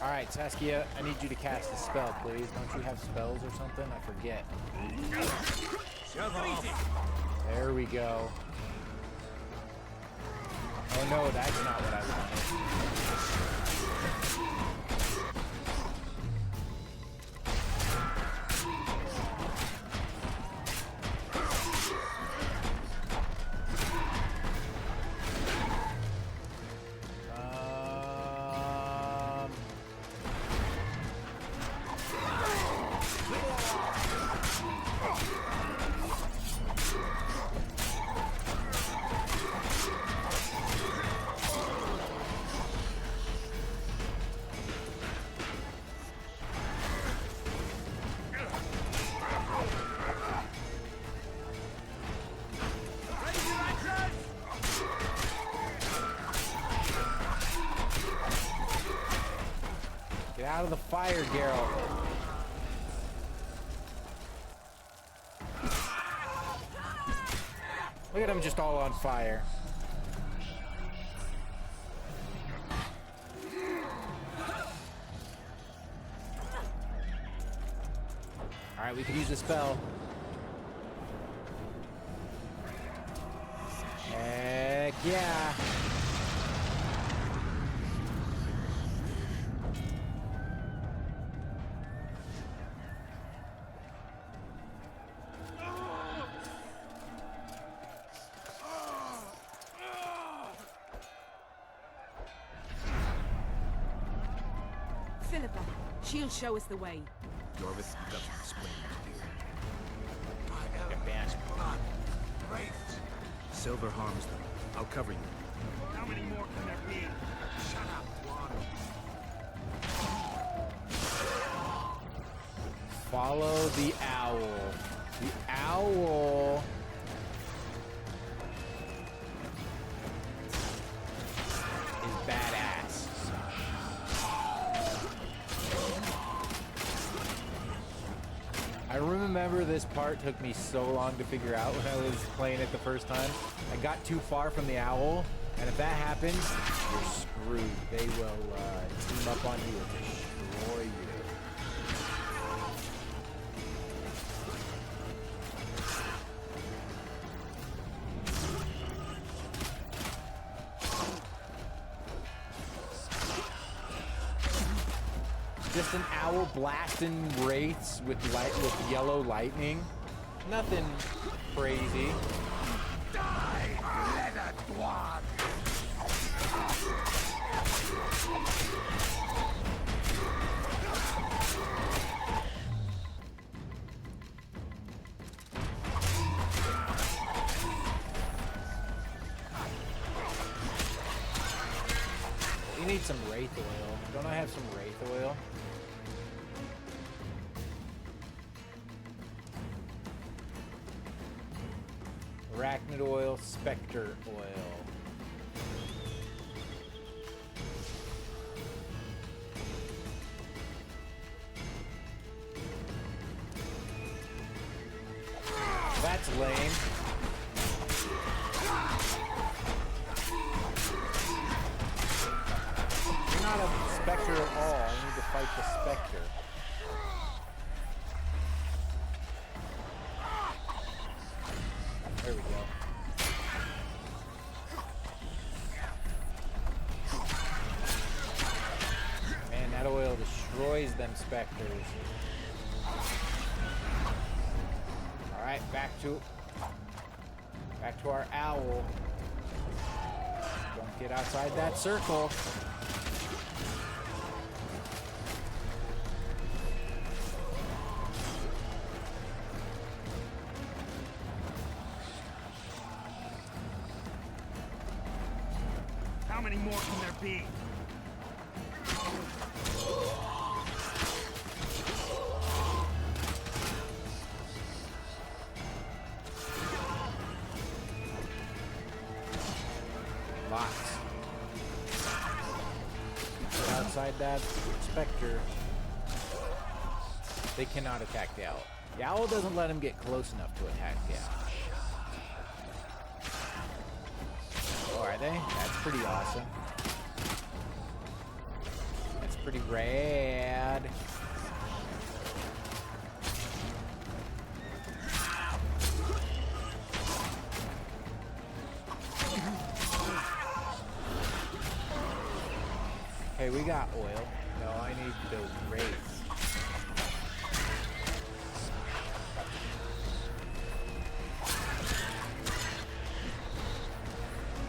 Alright, Saskia, I need you to cast a spell, please. Don't you have spells or something? I forget. There we go. Oh no, that's not what I wanted. Get out of the fire, Geralt. Look at them just all on fire. Alright, we could use a spell. Heck yeah. Philippa, she'll show us the way. Jarvis doesn't explain it to Fire, blood, wraiths. Silver harms them. I'll cover you. How many more can there be? Shut up, one. Follow the owl. The owl. Is badass. I remember this part took me so long to figure out when I was playing it the first time. I got too far from the owl, and if that happens, you're screwed. They will team up on you and destroy you. Just an owl blasting wraiths with yellow lightning. Nothing crazy. Die, leather dwarf! You need some wraith oil. Don't I have some wraith oil? Arachnid oil, specter oil. That's lame. You're not a specter at all. I need to fight the specter. There we go. Man, that oil destroys them specters. Alright, back to our owl. Don't get outside that circle. many more can there be? Lots. Get outside that Spectre. They cannot attack the owl. The owl doesn't let him get close enough to attack the owl. Oh, are they? That's pretty awesome. That's pretty rad. Hey, we got oil. No, I need those wraiths.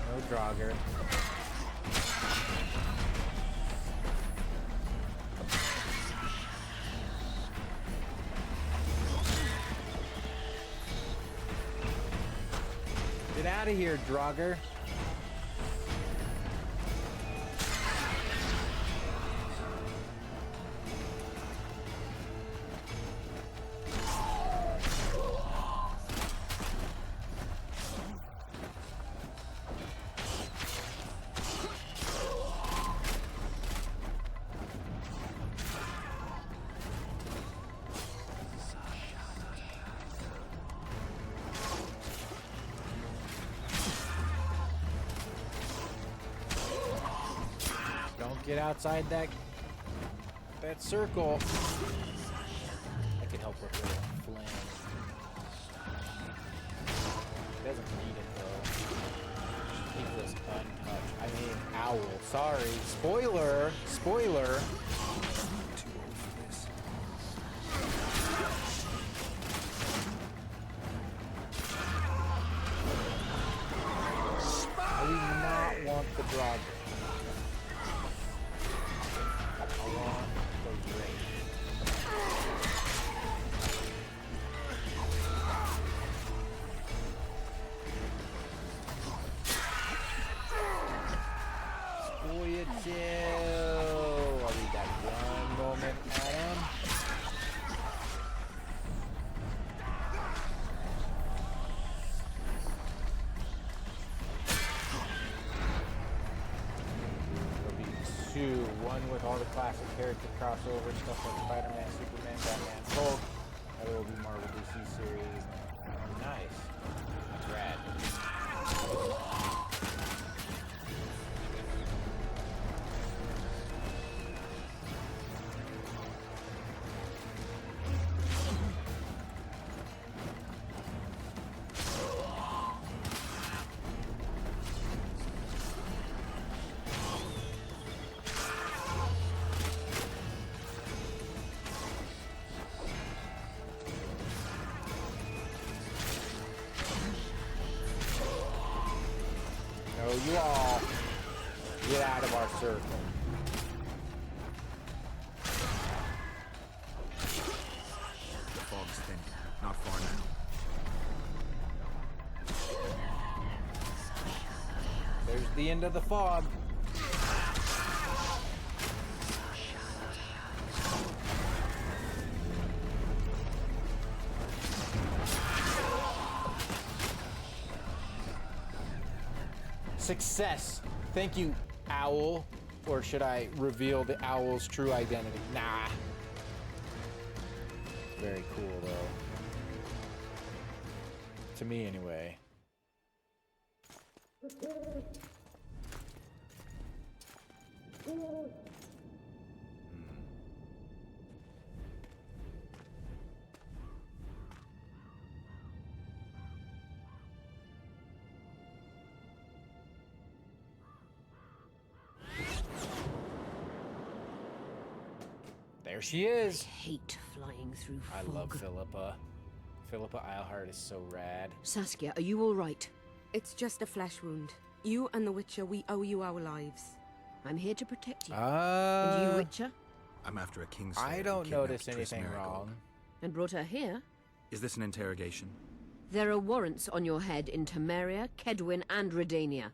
No Draugr. Get out of here, Draugr. Get outside that circle. I could help with a little flame. Doesn't need it though. Keep this untouched. I mean, owl. Sorry. Spoiler. Spoiler. Too old for this. I do not want the Draugr. I'll read that one moment, Adam. There'll be two. One with all the classic character crossover stuff like Spider-Man, Superman, Batman, Hulk. Other will be Marvel DC series. Nice. That's rad. You all get out of our circle. The fog's thin. Not far now. There's the end of the fog. Success. Thank you, owl. Or should I reveal the owl's true identity? Nah. Very cool, though. To me, anyway. There she is. I hate flying through fog. I love Philippa. Philippa Eilhart is so rad. Saskia, are you all right? It's just a flesh wound. You and the Witcher, we owe you our lives. I'm here to protect you. And you, Witcher? I'm after a king's. I don't notice anything wrong. And brought her here? Is this an interrogation? There are warrants on your head in Temeria, Kedwin, and Redania.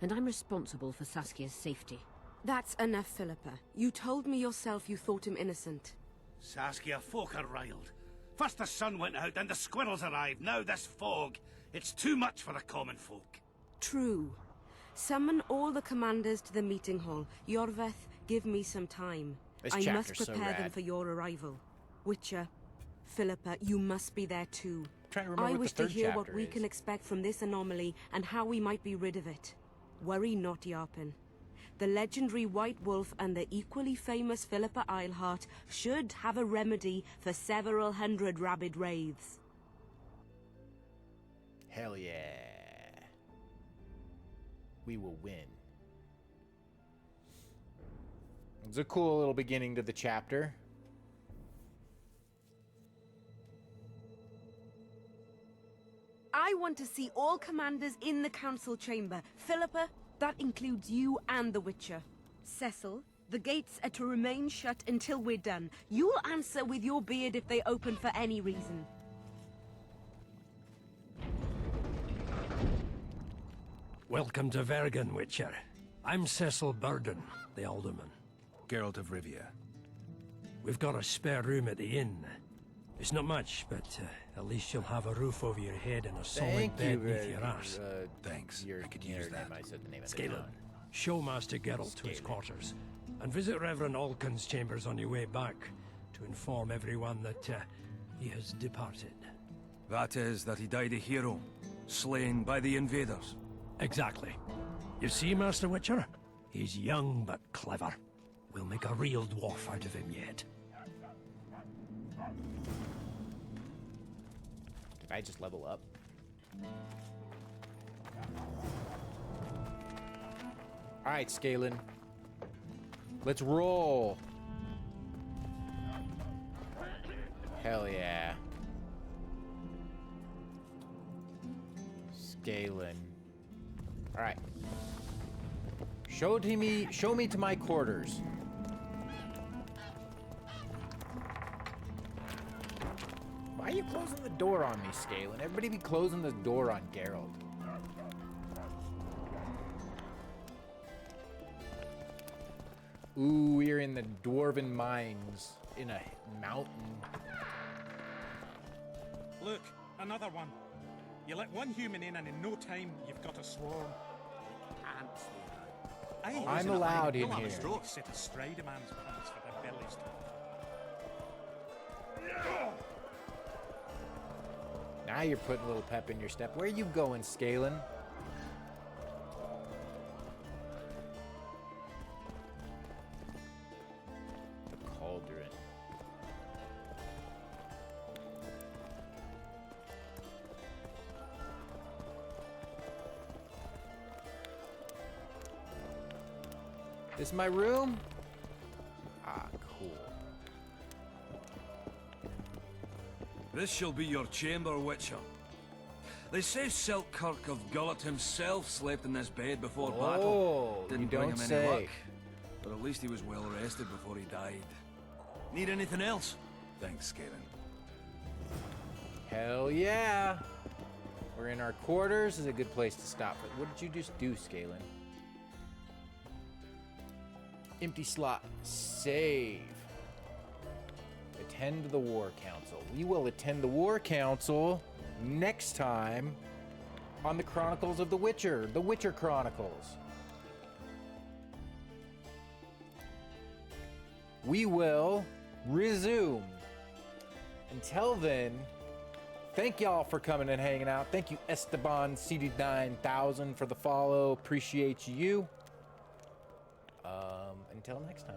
and I'm responsible for Saskia's safety. That's enough, Philippa. You told me yourself you thought him innocent. Saskia, folk are riled. First the sun went out, then the squirrels arrived, now this fog. It's too much for the common folk. True. Summon all the commanders to the meeting hall. Yorveth, give me some time. This I must chapter's so prepare them rad. for your arrival. Witcher, Philippa, you must be there too. Trying to remember I what wish the to third hear what chapter we is. can expect from this anomaly and how we might be rid of it. Worry not, Yarpin. The legendary White Wolf and the equally famous Philippa Eilhart should have a remedy for several hundred rabid wraiths. Hell yeah. We will win. It's a cool little beginning to the chapter. I want to see all commanders in the council chamber. Philippa, that includes you and the Witcher. Cecil, the gates are to remain shut until we're done. You'll answer with your beard if they open for any reason. Welcome to Vergen, Witcher. I'm Cecil Burden, the Alderman. Geralt of Rivia. We've got a spare room at the inn. It's not much, but at least you'll have a roof over your head and a solid Thank bed you, beneath your arse. Thanks. I could use that. I said the name of the Scalen, town. show Master Geralt to his quarters, and visit Reverend Alkin's chambers on your way back to inform everyone that he has departed. That is, that he died a hero, slain by the invaders. Exactly. You see, Master Witcher? He's young but clever. We'll make a real dwarf out of him yet. Did I just level up? Alright, Scalen. Let's roll. Hell yeah. Scalen. Alright. Show me to my quarters. Why are you closing the door on me, Scalen? Everybody be closing the door on Geralt. Ooh, we're in the Dwarven Mines in a mountain. Look, another one. You let one human in and in no time you've got a swarm. Ants, they are. I'm allowed in They'll have here. a stroke set astride a man's pants for their bellies to... Now you're putting a little pep in your step. Where are you going, Scalen? The cauldron. This is my room? Ah, cool. This shall be your chamber, Witcher. They say Selkirk of Gullet himself slept in this bed before battle. Oh, Didn't you bring don't him say. any luck, but at least he was well rested before he died. Need anything else? Thanks, Scalen. Hell yeah! We're in our quarters. This is a good place to stop. But what did you just do, Scalen? Empty slot. Save. Attend the War Council. We will attend the War Council next time on the Chronicles of the Witcher. The Witcher Chronicles. We will resume. Until then, thank y'all for coming and hanging out. Thank you, Esteban CD9000 for the follow. Appreciate you. Until next time.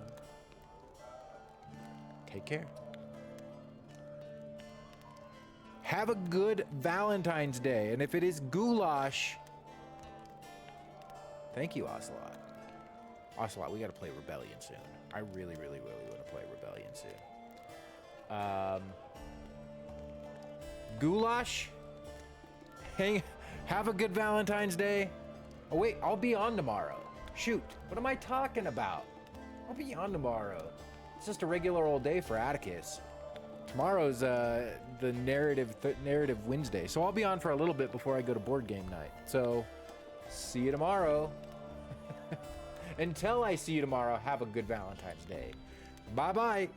Take care. Have a good Valentine's Day. And if it is goulash, thank you, Ocelot. Ocelot, we got to play Rebellion soon. I really, really, really want to play Rebellion soon. Goulash, have a good Valentine's Day. Oh, wait, I'll be on tomorrow. Shoot, what am I talking about? I'll be on tomorrow. It's just a regular old day for Atticus. Tomorrow's the narrative Wednesday, so I'll be on for a little bit before I go to board game night. So, see you tomorrow. Until I see you tomorrow, have a good Valentine's Day. Bye-bye.